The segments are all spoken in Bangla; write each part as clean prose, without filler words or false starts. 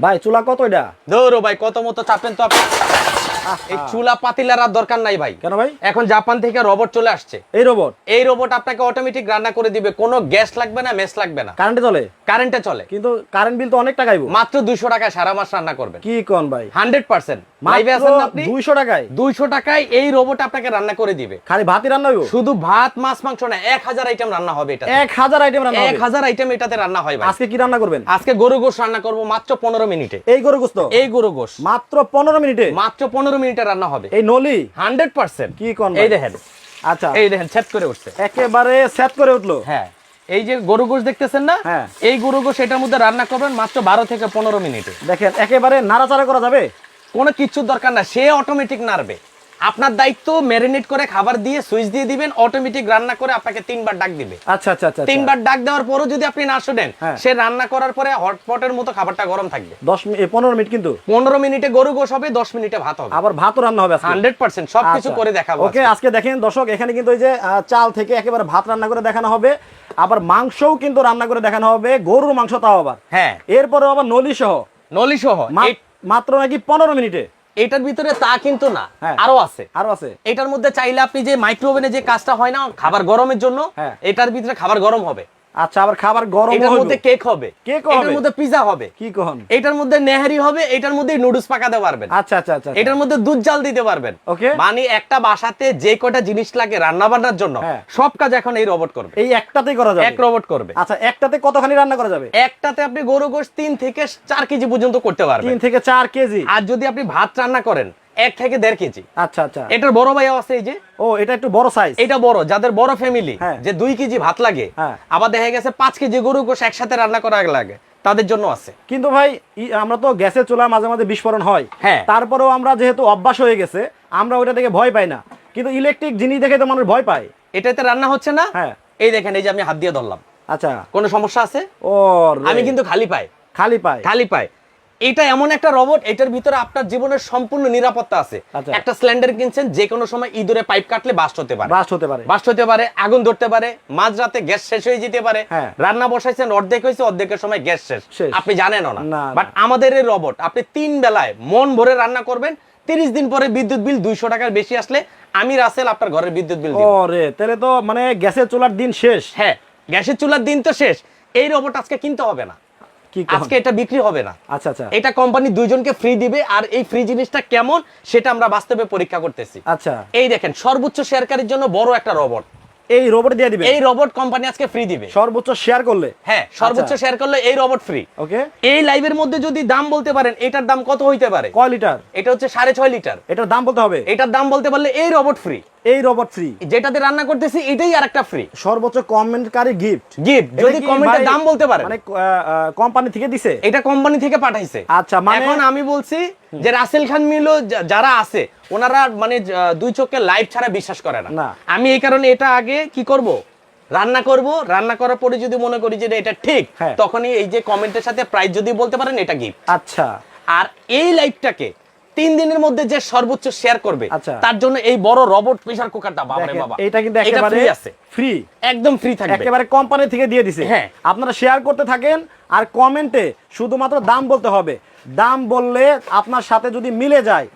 ভাই চুলা কত এটা? ধরো ভাই কত মতো চাপেন তো আপনি। এই চুলা পাতিলার আর দরকার নাই ভাই। কেন ভাই? এখন জাপান থেকে রোবট চলে আসছে। এই রোবট আপনাকে অটোমেটিক রান্না করে দিবে, কোনো গ্যাস লাগবে না, মেস লাগবে না, কারেন্টে চলে? কারেন্টে চলে। কিন্তু কারেন্ট বিল তো অনেক টাকাইবো। মাত্র 200 টাকায় সারা মাস রান্না করবেন। কি কোন ভাই? 100% লাইভে আছেন না আপনি? 200 টাকায়? 200 টাকায় এই রোবট আপনাকে রান্না করে দিবে। খালি ভাতই রান্না হইবো? শুধু ভাত, মাছ, মাংস না, 1000 আইটেম রান্না হবে এটা। 1000 আইটেম রান্না হবে? 1000 আইটেম এটাতে রান্না হয় ভাই। আজকে কি রান্না করবেন? আজকে গরু গোশত রান্না করব মাত্র 15 মিনিটে। এই গরু গোশত? এই গরু গোশত মাত্র 15 মিনিটে? মাত্র 15 মিনিটে রান্না হবে। এই নলি? 100%। কি কোন ভাই? এই দেখেন। আচ্ছা, এই দেখেন সেট করে উঠছে, একেবারে সেট করে উঠলো। হ্যাঁ, এই যে গরু গোশত দেখতেছেন না, হ্যাঁ। এই গরু গোশত এটার মধ্যে রান্না করবেন মাত্র 12 থেকে 15 মিনিটে। দেখেন একেবারে নাড়াচাড়া করা যাবে? কোনো কিছুর দরকার না, সে অটোমেটিক নাড়বে। আপনার দায়িত্ব ম্যারিনেট করে খাবার দিয়ে সুইচ দিয়ে দিবেন, অটোমেটিক রান্না করে আপনাকে 3 বার ডাক দিবে। আচ্ছা আচ্ছা আচ্ছা। 3 বার ডাক দেওয়ার পরও যদি আপনি না শোনেন, হ্যাঁ। সে রান্না করার পরে হটপটের মতো খাবারটা গরম থাকবে। 15 মিনিট কিন্তু? 15 মিনিটে গরু গোশত হবে, 10 মিনিটে ভাত হবে। আবার ভাতও রান্না হবে আজকে? 100% সবকিছু আচ্ছা। করে দেখাবো। ওকে, আজকে দেখেন দর্শক, এখানে কিন্তু এই যে চাল থেকে একেবারে ভাত রান্না করে দেখানো হবে, আবার মাংসও কিন্তু রান্না করে দেখানো হবে, গরুর মাংস তাও আবার। হ্যাঁ, এরপরে আবার নলি সহ। নলি সহ মাত্র নাকি 15 মিনিটে? এটার ভিতরে তা কিন্তু না, হ্যাঁ। আরো আছে। আরো আছে? এটার মধ্যে চাইলে আপনি যে মাইক্রোওভেনে যে কাজটা হয় না খাবার গরমের জন্য, হ্যাঁ। এটার ভিতরে খাবার গরম হবে। আচ্ছা, আবার খাবার গরম এটার হবে? মধ্যে কেক হবে, এটার মধ্যে পিজা হবে। কি কোন? এটার মধ্যে নেহারি হবে, এটার মধ্যে নুডলস পাকাতে পারবেন। আচ্ছা আচ্ছা আচ্ছা। এটার মধ্যে দুধ জাল দিতে পারবেন। ওকে। মানে একটা বাসাতে যে কয়টা জিনিস লাগে রান্না বান্নার জন্য, হ্যাঁ। সব কাজ এখন এই রোবট করবে। এই একটাতেই করা যাবে? এক রোবট করবে। আচ্ছা, একটাতে কতখানি রান্না করা যাবে? একটাতে আপনি গরু গোশত 3 থেকে 4 কেজি পর্যন্ত করতে পারবেন। 3 থেকে 4 কেজি? আর যদি আপনি ভাত রান্না করেন 1 থেকে 1.5 কেজি। আচ্ছা আচ্ছা। এটার বড় ভাইও আছে, এই যে। ও, এটা একটু বড় সাইজ? এটা বড়, যাদের বড় ফ্যামিলি, হ্যাঁ। যে 2 কেজি ভাত লাগে, হ্যাঁ। আবার দেখা গেছে 5 কেজি গরু গোশত একসাথে রান্না করা লাগে, তাদের জন্য আছে। কিন্তু ভাই আমরা তো গ্যাসের চুলা মাঝে মাঝে বিস্ফোরণ হয়, হ্যাঁ। তারপরেও আমরা যেহেতু অভ্যাস হয়ে গেছে, আমরা ওইটা থেকে ভয় পাই না, কিন্তু ইলেকট্রিক জিনিস দেখে তো মানুষ ভয় পায়। এটাতে রান্না হচ্ছে না। হ্যাঁ। এই দেখেন, এই যে আমি হাত দিয়ে ধরলাম। আচ্ছা। কোনো সমস্যা আছে? ও, আমি কিন্তু খালি পাই। খালি পাই? খালি পাই। এটা এমন একটা রোবট, এটার ভিতরে আপনার জীবনের সম্পূর্ণ নিরাপত্তা আছে। আচ্ছা। একটা সিলিন্ডার কিনছেন, যে কোনো সময় ইঁদুরে পাইপ কাটলে বাস্ট হতে পারে, বাস্ট হতে পারে, বাস্ট হতে পারে, আগুন ধরতে পারে, মাঝরাতে গ্যাস শেষ হয়ে যেতে পারে। হ্যাঁ। রান্না বসাইছেন, অর্ধেক হয়েছে, অর্ধেকের সময় গ্যাস শেষ, শেষ। আপনি জানেনও না। না, বাট আমাদের এই রোবট, আপনি 3 বেলায় মন ভরে রান্না করবেন, 30 দিন পরে বিদ্যুৎ বিল 200 টাকার বেশি আসলে আমি রাসেল আপনার ঘরের বিদ্যুৎ বিল দিব। ওরে, তাহলে তো মানে গ্যাসের চুলার দিন শেষ। হ্যাঁ, গ্যাসের চুলার দিন তো শেষ। এই রোবট আজকে কিনতে হবে না, কি কোন? আজকে এটা বিক্রি হবে না। আচ্ছা আচ্ছা। এটা কোম্পানি 2 জনকে ফ্রি দিবে, আর এই ফ্রি জিনিসটা কেমন সেটা আমরা বাস্তবে পরীক্ষা করতেছি। আচ্ছা। এই দেখেন, সর্বোচ্চ শেয়ারকারীর জন্য বড় একটা রোবট, এই রোবট দিয়ে দিবে? এই রোবট কোম্পানি আজকে ফ্রি দিবে সর্বোচ্চ শেয়ার করলে? হ্যাঁ, সর্বোচ্চ শেয়ার করলে এই রোবট ফ্রি। ওকে। এই লাইভের মধ্যে যদি দাম বলতে পারেন, এটার দাম কত হইতে পারে? কয় লিটার? এটা হচ্ছে 6.5 লিটার। এটার দাম বলতে হবে? এটার দাম বলতে পারলে এই রোবট ফ্রি। এই রোবট ফ্রি? যেটাতে রান্না করতেছি এটাই আরেকটা ফ্রি। সর্বোচ্চ কমেন্টকারী গিফট? গিফট যদি কমেন্টে দাম বলতে পারেন। মানে কোম্পানি থেকে দিছে? এটা কোম্পানি থেকে পাঠাইছে। আচ্ছা, মানে এখন আমি বলছি যে রাসেল খান মিলো যারা আছে, ওনারা মানে 2 চোখে লাইভ ছাড়া বিশ্বাস করে না। না। আমি এই কারণে এটা আগে কি করব, রান্না করব, রান্না করার পরে যদি মনে করি যে এটা ঠিক, হ্যাঁ। তখনই এই যে কমেন্টের সাথে প্রাইস যদি বলতে পারেন, এটা গিফট। আচ্ছা। আর এই লাইভটাকে 3 দিনের মধ্যে যে সর্বোচ্চ শেয়ার করবে, আচ্ছা, তার জন্য এই বড় রোবট প্রেসার কুকারটা, বাবারে বাবা, এটা কিন্তু একেবারে ফ্রি আছে, ফ্রি, একদম ফ্রি থাকবে, একেবারে কোম্পানি থেকে দিয়ে দিছে। হ্যাঁ। আপনারা শেয়ার করতে থাকেন, আর কমেন্টে শুধুমাত্র দাম বলতে হবে। দাম বললে আপনার সাথে যদি মিলে যায়,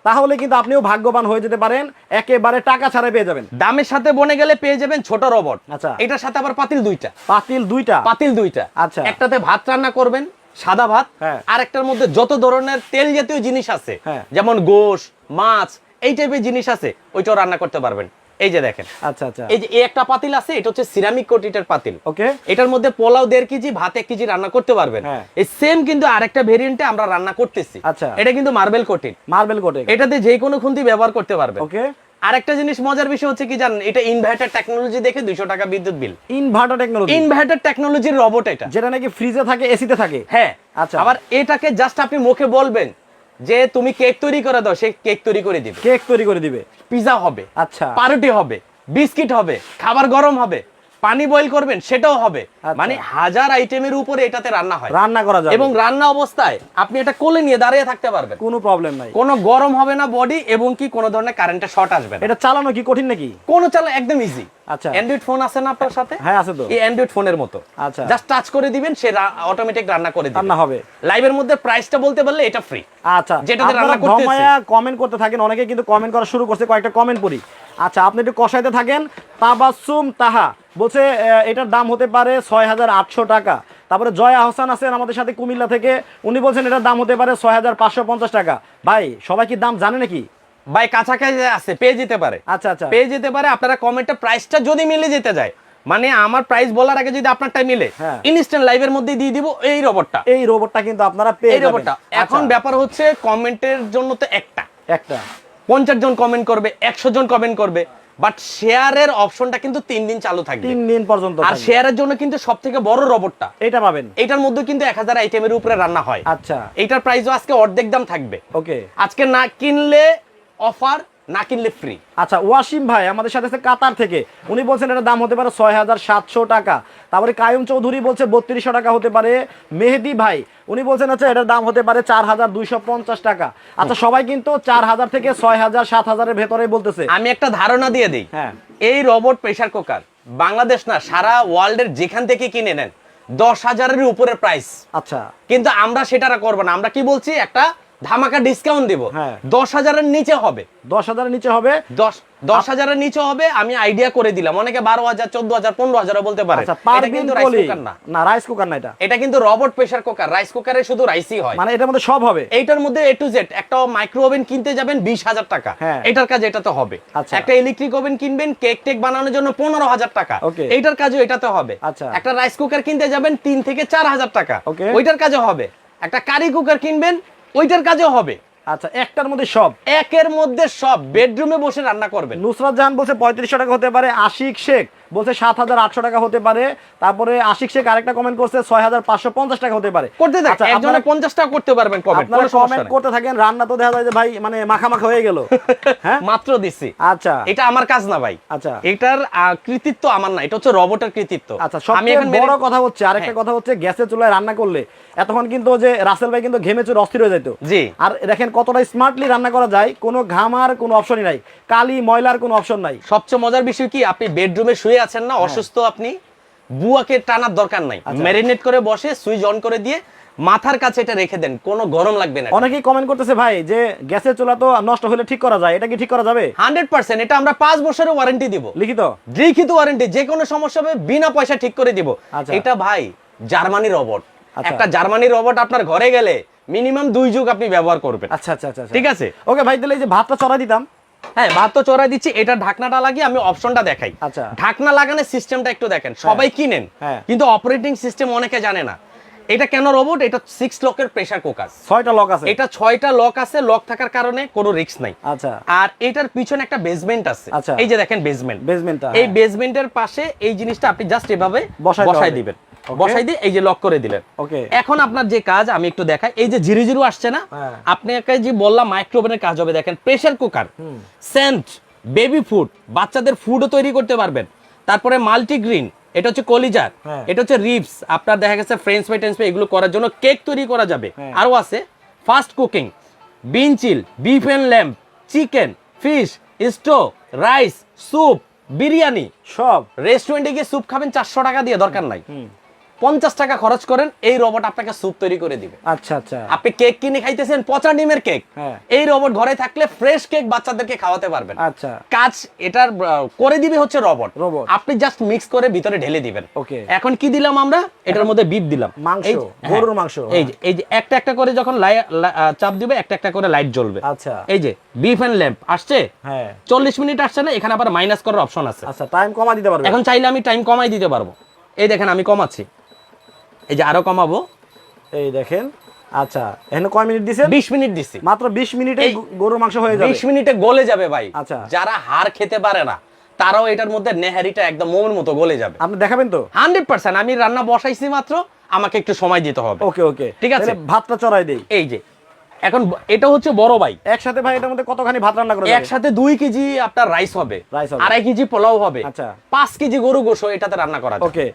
তাহলে কিন্তু আপনিও ভাগ্যবান হয়ে যেতে পারেন, একেবারে টাকা ছাড়া পেয়ে যাবেন। দামের সাথে বনে গেলে পেয়ে যাবেন ছোট রোবট। আচ্ছা। এটার সাথে আবার পাতিল 2টা। পাতিল 2টা? পাতিল 2টা। আচ্ছা। একটাতে ভাত রান্না করবেন, সাদা ভাত, হ্যাঁ। আর একটার মধ্যে যত ধরনের তেল জাতীয় জিনিস আছে, হ্যাঁ। যেমন গোশ, মাছ, এই টাইপের জিনিস আছে, ওইটাও রান্না করতে পারবেন। এই যে দেখেন, আচ্ছা আচ্ছা। এই যে এই একটা পাতিল আছে, এটা হচ্ছে সিরামিক কোটের পাতিল। ওকে। এটার মধ্যে পোলাও 1.5 কেজি, ভাত 1 কেজি রান্না করতে পারবেন। হ্যাঁ। এই সেম কিন্তু আরেকটা ভেরিয়েন্টে আমরা রান্না করতেছি। আচ্ছা। এটা কিন্তু মার্বেল কোটেড, মার্বেল কোটে? এটাতে যে কোনো খুন্তি ব্যবহার করতে পারবেন। ওকে। আরেকটা জিনিস মজার বিষয় হচ্ছে কি জানেন, এটা ইনভার্টার টেকনোলজি দেখে 200 টাকা বিদ্যুৎ বিল। Inverter technology? ইনভার্টার টেকনোলজির রোবট এটা, যেটা নাকি ফ্রিজে থাকে, এসিতে থাকে? হ্যাঁ। আচ্ছা। আবার এটাকে জাস্ট আপনি মুখে বলবেন যে তুমি কেক তৈরি করে দাও, সে কেক তৈরি করে দিবে। কেক তৈরি করে দিবে? পিজা হবে, আচ্ছা। পাউরুটি হবে, বিস্কিট হবে, খাবার গরম হবে, পানি বয়েল করবেন সেটাও হবে। আচ্ছা। মানে 1000 আইটেমের উপরে এটাতে রান্না হয়, রান্না করা যাবে এবং রান্না অবস্থায় আপনি এটা কোলে নিয়ে দাঁড়িয়ে থাকতে পারবেন, কোনো প্রবলেম নাই। কোনো গরম হবে না বডি, এবং কি কোনো ধরনের কারেন্টের শর্ট আসবে না। এটা চালানো কি কঠিন নাকি? কোনো চালা একদম ইজি। আচ্ছা। অ্যান্ড্রয়েড ফোন আছে না আপনার সাথে? হ্যাঁ আছে তো। এই অ্যান্ড্রয়েড ফোনের মতো আচ্ছা। জাস্ট টাচ করে দিবেন, সে অটোমেটিক রান্না করে দিবে। রান্না হবে। লাইভের মধ্যে প্রাইসটা বলতে পারলে এটা ফ্রি। আচ্ছা, যেটাতে রান্না আপনারা করতেছি। ঘমায়া কমেন্ট করতে থাকেন, অনেকে কিন্তু কমেন্ট করা শুরু করছে, কয়েকটা কমেন্ট পড়ি। আচ্ছা, আপনি একটু কষাইতে থাকেন। তাবাসসুম তাহা বলছে এটার দাম হতে পারে 6800 টাকা। তারপরে জয়া হোসেন আছেন আমাদের সাথে কুমিল্লা থেকে, উনি বলছেন এটার দাম হতে পারে 6550 টাকা। ভাই সবাই কি দাম জানে নাকি? ভাই কাছাকাছি আছে, পেয়ে যেতে পারে। আচ্ছা আচ্ছা, পেয়ে যেতে পারে। আপনারা কমেন্টে প্রাইসটা যদি মিলে যেতে যায়, মানে আমার প্রাইস বলার আগে যদি আপনারটা মিলে, হ্যাঁ। ইনস্ট্যান্ট লাইভের মধ্যে দিয়ে দিব এই রোবটটা। এই রোবটটা কিন্তু আপনারা পেয়ে এই যাবেন। রোবটটা এখন আচ্ছা, ব্যাপার হচ্ছে কমেন্টের জন্য তো একটা একটা 50 জন কমেন্ট করবে, 100 জন কমেন্ট করবে, বাট শেয়ারের অপশনটা কিন্তু 3 দিন চালু থাকবে। 3 দিন পর্যন্ত আর থাকবে। শেয়ারের জন্য কিন্তু সবথেকে বড় রোবটটা এটা পাবেন। এটার মধ্যে কিন্তু 1000 আইটেমের উপরে রান্না হয়। আচ্ছা, এটার প্রাইসও আজকে অর্ধেক দাম থাকবে। ওকে। আজকে না কিনলে অফার, না কিনলে ফ্রি। আচ্ছা, ওয়াসিম ভাই আমাদের সাথে আছে কাতার থেকে, উনি বলছেন এটার দাম হতে পারে 6700 টাকা। তারপরে কায়ুম চৌধুরী বলছে 3200 টাকা হতে পারে। মেহেদি ভাই উনি বলছেন আচ্ছা এটার দাম হতে পারে 4250 টাকা। আচ্ছা, সবাই কিন্তু 4000 থেকে 6000 7000 এর ভেতরে বলতেছে। আমি একটা ধারণা দিয়ে দিই, হ্যাঁ। এই রোবট প্রেসার কুকার বাংলাদেশ না সারা ওয়ার্ল্ডের যেখান থেকে কিনে নেন 10,000-এর উপরে প্রাইস। আচ্ছা, কিন্তু আমরা সেটা করব না। আমরা কি বলছি, একটা ধামাকা ডিসকাউন্ট দিব। হ্যাঁ। 10,000-এর নিচে হবে, 10,000 এর নিচে হবে। 10,000-এর নিচে হবে। আমি আইডিয়া করে দিলাম, অনেকে 12,000 14,000 15,000 বলতে পারে। আচ্ছা, এটা পারবিন কিন্তু রাইস কলি কুকার না, না, রাইস কুকার না, এটা কিন্তু রোবট প্রেসার কুকার। রাইস কুকারে শুধু রাইসই হয়, মানে এটার মধ্যে সব হবে। এইটার মধ্যে এ টু জেড। একটা মাইক্রো ওভেন কিনতে যাবেন 20,000 টাকা, হ্যাঁ। এটার কাজ এটাতে হবে। আচ্ছা। একটা ইলেকট্রিক ওভেন কিনবেন কেক টেক বানানোর জন্য 15,000 টাকা, ওকে। এইটার কাজও এটাতে হবে। আচ্ছা। একটা রাইস কুকার কিনতে যাবেন 3 থেকে 4,000 টাকা, ওকে। ওইটার কাজও হবে। একটা কারি কুকার কিনবেন, ওইটার কাজও হবে। আচ্ছা, একটার মধ্যে সব। একের মধ্যে সব, বেডরুমে বসে রান্না করবেন। নুসরাত জাহান বলছে 3500 টাকা হতে পারে। আশিক শেখ বলছে 7800 টাকা হতে পারে। তারপরে আশিক শেখ আরেকটা কমেন্ট করছে 6550 টাকা হতে পারে। করতে থাক, আচ্ছা, একজনে 50 টাকা করতে পারবেন কমেন্ট, আপনারা কোনো সমস্যা কমেন্ট নেই। করতে থাকেন। রান্না তো দেখা যায় যে ভাই মানে মাখা মাখা হয়ে গেল। হ্যাঁ, মাত্র দিছি। আচ্ছা এটা আমার কাজ না ভাই। আচ্ছা, এটার কৃতিত্ব আমার না, এটা হচ্ছে রোবটের কৃতিত্ব। আচ্ছা, সবচেয়ে বড় কথা হচ্ছে আরেকটা হ্যাঁ। কথা হচ্ছে গ্যাসের চুলায় রান্না করলে এতক্ষণ কিন্তু যে রাসেল ভাই কিন্তু ঘেমে চুরে অস্থির হয়ে যেত। জি। আর দেখেন কতটা স্মার্টলি রান্না করা যায়, কোনো ঘামার কোনো অপশনই নাই, কালি ময়লার কোনো অপশন নাই। সবচেয়ে মজার বিষয় কি, আপনি বেডরুমে শুয়ে আছেন না, অসুস্থ, আপনি বুয়াকে টানার দরকার নাই। আচ্ছা। ম্যারিনেট করে বসে সুইচ অন করে দিয়ে মাথার কাছে এটা রেখে দেন, কোনো গরম লাগবে না। অনেকেই কমেন্ট করতেছে ভাই যে গ্যাসের চুলা তো নষ্ট হলে ঠিক করা যায়, এটা কি ঠিক করা যাবে? 100% এটা আমরা 5 বছরের ওয়ারেন্টি দিব, লিখিত লিখিত ওয়ারেন্টি। যে কোনো সমস্যা হবে বিনা পয়সা ঠিক করে দিব। আচ্ছা। এটা ভাই জার্মানি রোবট। আচ্ছা। একটা জার্মানি রোবট আপনার ঘরে গেলে মিনিমাম 2 যুগ আপনি ব্যবহার করবেন। আচ্ছা আচ্ছা আচ্ছা, ঠিক আছে। ওকে ভাই, তাহলে এই যে ভাতটা চড়াই দিতাম। হ্যাঁ, ভাত তো চড়াই দিচ্ছি। এটা ঢাকনাটা লাগিয়ে আমি অপশনটা দেখাই। আচ্ছা। ঢাকনা লাগানোর সিস্টেমটা একটু দেখেন। সবাই কিনেন, হ্যাঁ। কিন্তু অপারেটিং সিস্টেম অনেকে জানে না। এটা কেন রোবট? এটা 6 লকের প্রেসার কুকার। 6টা লক আছে। এটা 6টা লক আছে, লক থাকার কারণে কোনো রিস্ক নাই। আচ্ছা, আর এটার পিছনে একটা বেসমেন্ট আছে। আচ্ছা। এই যে দেখেন বেসমেন্ট, বেসমেন্টটা, এই হ্যাঁ। বেসমেন্টের পাশে এই জিনিসটা আপনি জাস্ট এভাবে বসাইতে বসাই হবে। দিবেন। Okay. বসাই দিয়ে এই যে লক করে দিলেন। ওকে। এখন আপনার যে কাজ আমি একটু দেখাই, এই যে জিরো জিরো আসছে না, হ্যাঁ। আপনাকে যে বললাম মাইক্রোওভেনের কাজ হবে। দেখেন প্রেসার কুকার, সেন্ট, বেবি ফুড, বাচ্চাদের ফুডও তৈরি করতে পারবেন। তারপরে মাল্টিগ্রিন, এটা হচ্ছে কলিজার, হ্যাঁ। এটা হচ্ছে রিবস, আপনার দেখা গেছে ফ্রেঞ্চ ফ্রাই টেন্স ফ্রাই এগুলো করার জন্য কেক তৈরি করা যাবে। হ্যাঁ। আরো আছে fast cooking, bean chili, beef and lamb, chicken, fish, stew, rice, soup, biryani. সব। রেস্টুরেন্টে গিয়ে স্যুপ খাবেন 400 টাকা দিয়ে, দরকার নাই। 50 টাকা খরচ করেন, এই রোবট আপনাকে স্যুপ তৈরি করে দিবে। আচ্ছা আচ্ছা, আপনি কেক কিনে খাইতেছেন, পচা ডিমের কেক, হ্যাঁ। এই রোবট ঘরে থাকলে ফ্রেশ কেক বাচ্চাদেরকে খাওয়াতে পারবেন। আচ্ছা, কাজ এটার করে দিবে হচ্ছে রোবট। রোবট। আপনি জাস্ট মিক্স করে ভিতরে ঢেলে দিবেন। ওকে। এখন কি দিলাম আমরা? এটার মধ্যে বিফ দিলাম, মাংস, এই যে, গরুর হ্যাঁ, মাংস, এই যে একটা একটা করে যখন চাপ দিবে একটা একটা করে লাইট জ্বলবে। আচ্ছা। এই যে বিফ এন্ড ল্যাম্প আসছে, হ্যাঁ। 40 মিনিট আসছে না, এখানে আবার মাইনাস করার অপশন আছে। আচ্ছা, টাইম কমা দিতে পারবে। এখন চাইলে আমি টাইম কমাই দিতে পারবো। এই দেখেন আমি কমাচ্ছি, এই যে আরো কমাবো। এই দেখেন। আচ্ছা, এখানে কয় মিনিট দিছেন? 20 মিনিট দিছি। মাত্র 20 মিনিটে এই গরুর মাংস হয়ে যাবে। 20 মিনিটে গলে যাবে ভাই। আচ্ছা। যারা হাড় খেতে পারে না তারাও এটার মধ্যে নেহারিটা একদম মোমের মতো গলে যাবে। আপনি দেখাবেন তো? 100%। আমি রান্না বসাইছি মাত্র, আমাকে একটু সময় দিতে হবে। ওকে ওকে, ঠিক আছে। তাহলে ভাতটা চড়াই দেই। এই যে এখন এটা হচ্ছে বড় ভাই, একসাথে ভাই এটার মধ্যে কতখানি ভাত রান্না করা যাবে? একসাথে 2 কেজি আপনার রাইস হবে, রাইস হবে। 2.5 কেজি পোলাও হবে, আচ্ছা। 5 কেজি গরু গোশত এটাতে রান্না করা যায়। ওকে,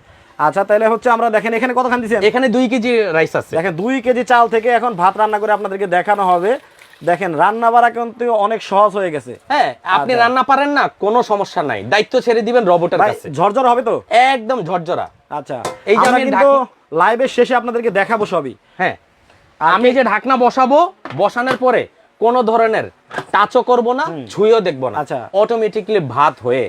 আচ্ছা তাহলে হচ্ছে আমরা দেখেন এখানে কতখানি দিচ্ছেন? এখানে 2 কেজি রাইস আছে। দেখেন 2 কেজি চাল থেকে এখন ভাত রান্না করে আপনাদেরকে দেখানো হবে। দেখেন রান্না বাড়া কিন্তু অনেক সহজ হয়ে গেছে। হ্যাঁ, আপনি আচ্ছা। রান্না পারেন না, কোনো সমস্যা নাই, দায়িত্ব ছেড়ে দিবেন রোবটের ভাই কাছে, ঝরঝর হবে তো? একদম ঝরঝরা। আচ্ছা, এই যে আমরা আমি কিন্তু লাইভের শেষে আপনাদেরকে দেখাবো সবই। হ্যাঁ, আমি যে ঢাকনা বসাবো, বসানোর পরে কোনো ধরনের টাচও করব না, ছুঁয়েও দেখবো না, আচ্ছা। অটোমেটিকলি ভাত হয়ে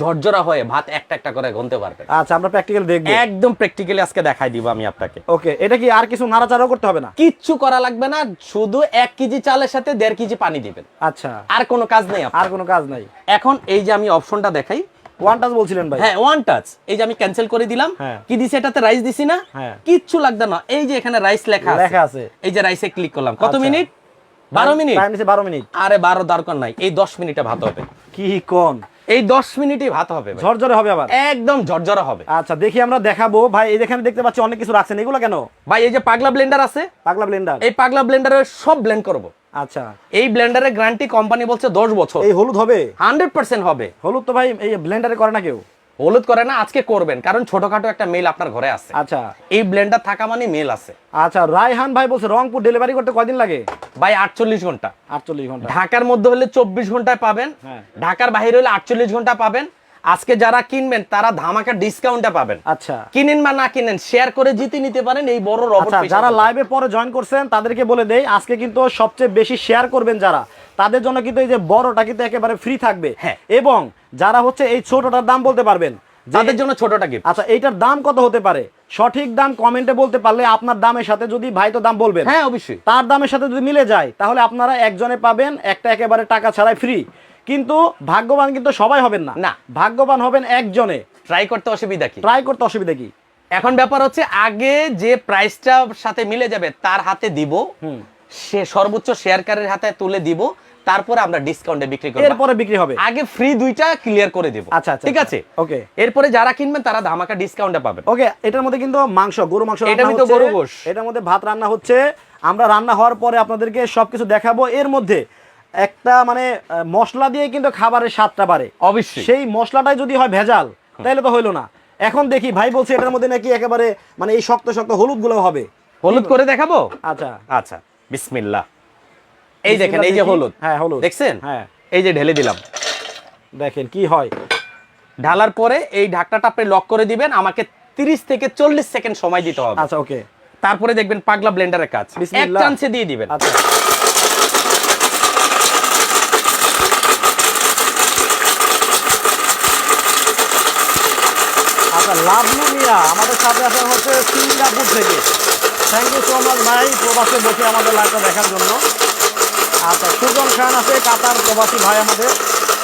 ঝরঝরা হয়ে ভাত একটা একটা করে গুনতে পারবেন। আচ্ছা, আমরা প্র্যাকটিক্যাল দেখবো। একদম প্র্যাকটিক্যালি আজকে দেখাই দিব আমি আপনাকে। ওকে, এটা কি আর কিছু নাড়াচাড়াও করতে হবে না? কিচ্ছু করা লাগবে না, শুধু 1 কেজি চালের সাথে 1.5 কেজি পানি দিবেন, আচ্ছা, আর কোনো কাজ নেই আপনার। আর কোনো কাজ নাই। এখন এই যে আমি অপশনটা দেখাই, ওয়ান টাচ বলছিলেন ভাই? হ্যাঁ, ওয়ান টাচ। এই যে আমি ক্যান্সেল করে দিলাম, হ্যাঁ। কি দিছি এটাতে? রাইস দিছি না, হ্যাঁ। কিচ্ছু লাগবে না। এই যে এখানে রাইস লেখা আছে। এই যে রাইসে ক্লিক করলাম, কত আচ্ছা। মিনিট? 12 মিনিট। টাইম নিছে 12 মিনিট। আরে 12 দরকার নাই, এই 10 মিনিটে ভাত হবে। কি কোন? এই 10 মিনিটই ভাত হবে ভাই। ঝরঝরে হবে আবার? একদম ঝরঝরা হবে। আচ্ছা, দেখি আমরা দেখাবো ভাই। এই যেখানে দেখতে পাচ্ছি অনেক কিছু রাখছেন, এগুলো কেন? ভাই এই যে পাগলা ব্লেন্ডার আছে, পাগলা ব্লেন্ডার। এই পাগলা ব্লেন্ডারে সব ব্লেন্ড করব। আচ্ছা, এই ব্লেন্ডারের গ্যারান্টি কোম্পানি বলছে 10 বছর। এই হলুদ হবে? 100% হবে। হলুদ তো ভাই এই ব্লেন্ডারে করে না কেউ। হলুদ করে না, আজকে করবেন, কারণ ছোটখাটো একটা মেল আপনার ঘরে আছে। আচ্ছা এই ব্লেন্ডার থাকা মানে মেল আছে। আচ্ছা, রায়হান ভাই বলছে রংপুর ডেলিভারি করতে কয়দিন লাগে? ভাই 48 ঘন্টা। 48 ঘন্টা। ঢাকার মধ্যে হলে 24 ঘন্টায় পাবেন, হ্যাঁ। ঢাকার বাইরে হলে 48 ঘন্টা পাবেন। আজকে যারা কিনবেন তারা ধামাকা ডিসকাউন্টে পাবেন। আচ্ছা কিনেন বা না কিনেন, শেয়ার করে জিতে নিতে পারেন এই বড় রবট। আচ্ছা, যারা লাইভে পরে জয়েন করছেন তাদেরকে বলে দেই, আজকে কিন্তু সবচেয়ে বেশি শেয়ার করবেন যারা, তাদের জন্য কিন্তু এই যে বড়টা কিন্তু একেবারে ফ্রি থাকবে। হ্যাঁ। এবং যারা হচ্ছে এই ছোটটার দাম বলতে পারবেন, তাদের জন্য ছোটটা গিফট। আচ্ছা এইটার দাম কত হতে পারে সঠিক দাম কমেন্টে বলতে পারলে আপনার দামের সাথে, যদি ভাই তো দাম বলবেন, হ্যাঁ অবশ্যই, তার দামের সাথে যদি মিলে যায় তাহলে আপনারা একজনে পাবেন একটা একেবারে টাকা ছাড়াই ফ্রি। কিন্তু ভাগ্যবান কিন্তু সবাই হবেন না, না। ভাগ্যবান হবেন একজনে। ট্রাই করতে অসুবিধা কি? ট্রাই করতে অসুবিধা কি? এখন ব্যাপার হচ্ছে আগে যে প্রাইসটা সাথে মিলে যাবে তার হাতে দিব, সে সর্বোচ্চ শেয়ারকারীর হাতে তুলে দিব, তারপরে আমরা ডিসকাউন্টে বিক্রি করব, এরপরে বিক্রি হবে। আগে ফ্রি দুইটা ক্লিয়ার করে দিব। আচ্ছা আচ্ছা, ঠিক আছে, ওকে। এরপরে যারা কিনবেন তারা ধামাকা ডিসকাউন্টে পাবেন। ওকে, এটার মধ্যে কিন্তু মাংস, গরু মাংস এটার রান্না মধ্যে হচ্ছে, গরু গোশ। এটার মধ্যে ভাত রান্না হচ্ছে। আমরা রান্না হওয়ার পরে আপনাদেরকে সবকিছু দেখাবো। এর মধ্যে একটা মানে মশলা দিয়ে কিন্তু খাবারের স্বাদটা বাড়ে। অবশ্যই। সেই মশলাটাই যদি হয় ভেজাল তাহলে তো হইলো না। এখন দেখি ভাই বলছে এটার মধ্যে নাকি একেবারে মানে এই শক্ত শক্ত হলুদ গুলো হবে। হলুদ করে দেখাবো? আচ্ছা আচ্ছা, বিসমিল্লাহ। এই দেখেন, এই যে দেখি। হলুদ, হ্যাঁ হলুদ দেখছেন? হ্যাঁ, এই যে ঢেলে দিলাম। দেখেন কি হয়। ঢালার পরে এই ঢাকনাটা আপনি লক করে দিবেন, আমাকে 30 থেকে 40 সেকেন্ড সময় দিতে হবে। আচ্ছা ওকে, তারপরে দেখবেন পাগলা ব্লেন্ডারের কাজ, এক বিসমিল্লাহ। চান্সে দিয়ে দিবেন। আচ্ছা আচ্ছা, লাভলু মিয়া আমাদের সাথে আসা হচ্ছে সিঙ্গাপুর থেকে। থ্যাংক ইউ সো মাচ ভাই, প্রবাসে বসে আমাদের লাইভটা দেখার জন্য। আচ্ছা, সুজন খান আছে কাতার প্রবাসী ভাই আমাদের।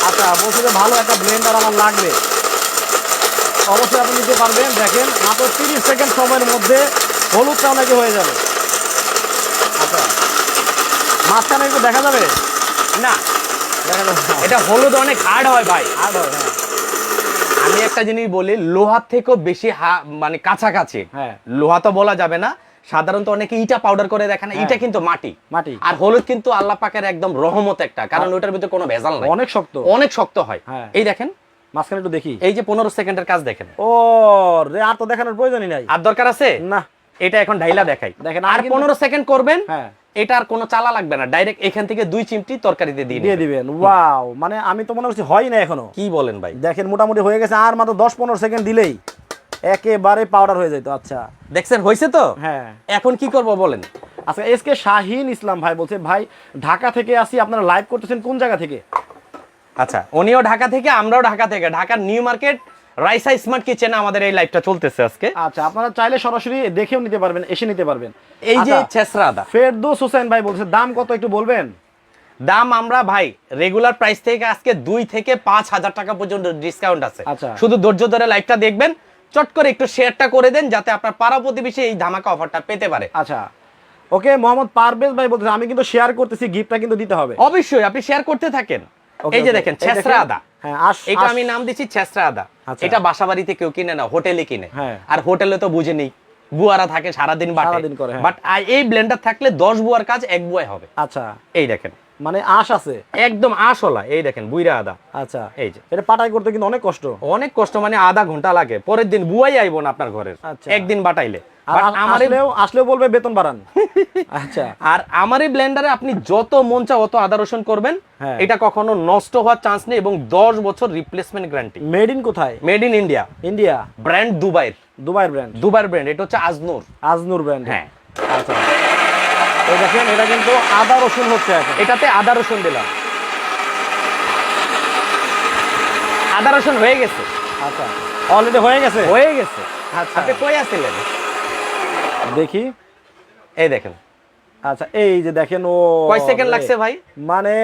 আচ্ছা, বলছি যে ভালো একটা ব্লেন্ডার আমার লাগবে, অবশ্যই আপনি নিতে পারবেন। দেখেন মাত্র 30 সেকেন্ড সময়ের মধ্যে হলুদটাও নাকি হয়ে যাবে। আচ্ছা, মাঝখানে একটু দেখা যাবে না, দেখা যাবে না। এটা হলুদ অনেক হার্ড হয় ভাই। আর হয়, হ্যাঁ আমি একটা জিনিস বলি, লোহার থেকেও বেশি মানে কাছাকাছি। হ্যাঁ। লোহা তো বলা যাবে না, সাধারণত অনেকে ইটা পাউডার করে দেখে না, হ্যাঁ। ইটা কিন্তু মাটি। মাটি। আর হলুদ কিন্তু আল্লাহ পাকের একদম রহমত একটা, কারণ ওটার ভিতরে কোনো ভেজাল নাই, অনেক শক্ত, অনেক শক্ত হয়। হ্যাঁ। এই দেখেন, মাঝখানে একটু দেখি। এই যে 15 সেকেন্ডের কাজ দেখেন। ও রে, আর তো দেখানোর প্রয়োজনই নাই। আর দরকার আছে না, এটা এখন ঢাইলা দেখাই। দেখেন, আর আর কিন্তু- 15 সেকেন্ড করবেন, হ্যাঁ এটা আর কোনো চালা লাগবে না, ডাইরেক্ট এখান থেকে 2 চিমটি তরকারিতে দিয়ে দিয়ে দিবেন। ওয়াও, মানে আমি তো মনে করছি হয় না এখনো। কি বলেন ভাই? দেখেন মোটামুটি হয়ে গেছে, আর মাত্র 10-15 সেকেন্ড দিলেই একেবারে পাউডার হয়ে যেত। আচ্ছা দেখছেন হয়েছে তো? হ্যাঁ। এখন কি করব বলেন? আচ্ছা, এসকে শাহিন ইসলাম ভাই বলছে ভাই ঢাকা থেকে আসি, আপনারা লাইভ করতেছেন কোন জায়গা থেকে? আচ্ছা, উনিও ঢাকা থেকে, আমরাও ঢাকা থেকে, ঢাকার নিউ মার্কেট রাইসা স্মার্ট কিচেনে আমাদের এই লাইভটা চলতেছে আজকে। আচ্ছা, আপনারা চাইলে সরাসরি দেখেও নিতে পারবেন, এসে নিতে পারবেন। এই যে আচ্ছা, ছেসরা আদা, ফেরদৌস হোসেন ভাই বলছে দাম কত একটু বলবেন? দাম আমরা ভাই রেগুলার প্রাইস থেকে আজকে 2 থেকে 5,000 টাকা পর্যন্ত ডিসকাউন্ট আছে। আচ্ছা। শুধু ধৈর্য ধরে লাইভটা দেখবেন, চট করে একটু শেয়ারটা করে দেন যাতে আপনার পাড়া প্রতিবেশী এই ধামাকা অফারটা পেতে পারে। আচ্ছা ওকে, মোহাম্মদ পারভেজ ভাই বলছে আমি কিন্তু শেয়ার করতেছি, গিফটটা কিন্তু দিতে হবে। অবশ্যই আপনি শেয়ার করতে থাকেন। Okay, এই যে okay, দেখেন এই ছেসরা দেখেন। আদা, হ্যাঁ, এটা আমি নাম দিচ্ছি ছেসরা আদা। আচ্ছা। এটা বাসাবাড়িতে কেউ কিনে না, হোটেলে কিনে। হ্যাঁ। আর হোটেলে তো বুঝে নেই বুয়ারা থাকে সারাদিন সারাদিন করে, হ্যাঁ। বাট এই ব্লেন্ডার থাকলে 10 বুয়ার কাজ 1 বুয়ায় হবে। আচ্ছা, এই দেখেন মানে আঁশ আছে একদম আঁশওয়ালা। এই দেখেন বুইরা আদা। আচ্ছা, এই যে এটা পাটাই করতে কিন্তু অনেক কষ্ট। অনেক কষ্ট, মানে আধা ঘন্টা লাগে, পরের দিন বুয়াই আইব না আপনার ঘরের, আচ্ছা। একদিন বাটাইলে। আর But আমারে আসলেও বলবে বেতন বাড়ান। আচ্ছা, আর আমার এই ব্লেন্ডারে আপনি যত মন চাও অত আদা রসুন করবেন, হ্যাঁ। এটা কখনো নষ্ট হওয়ার চান্স নেই এবং 10 বছর রিপ্লেসমেন্ট গ্যারান্টি। মেড ইন কোথায়? Made in India, India, brand দুবাইয়ের। দুবাইয়ের ব্র্যান্ড, দুবাইয়ের ব্র্যান্ড, এটা হচ্ছে আজনুর। আজনুর ব্র্যান্ড, হ্যাঁ। আচ্ছা, এই দেখেন এটা কিন্তু আদা রসুন হচ্ছে এখন। এটাতে আদা রসুন দিলাম, আদা রসুন হয়ে গেছে। আচ্ছা, অলরেডি হয়ে গেছে। হয়ে গেছে। আচ্ছা, আপনি কই আছিলেন? দেখি। এই দেখেন। আচ্ছা, এই যে দেখেন, ও কয় সেকেন্ড লাগছে ভাই? মানে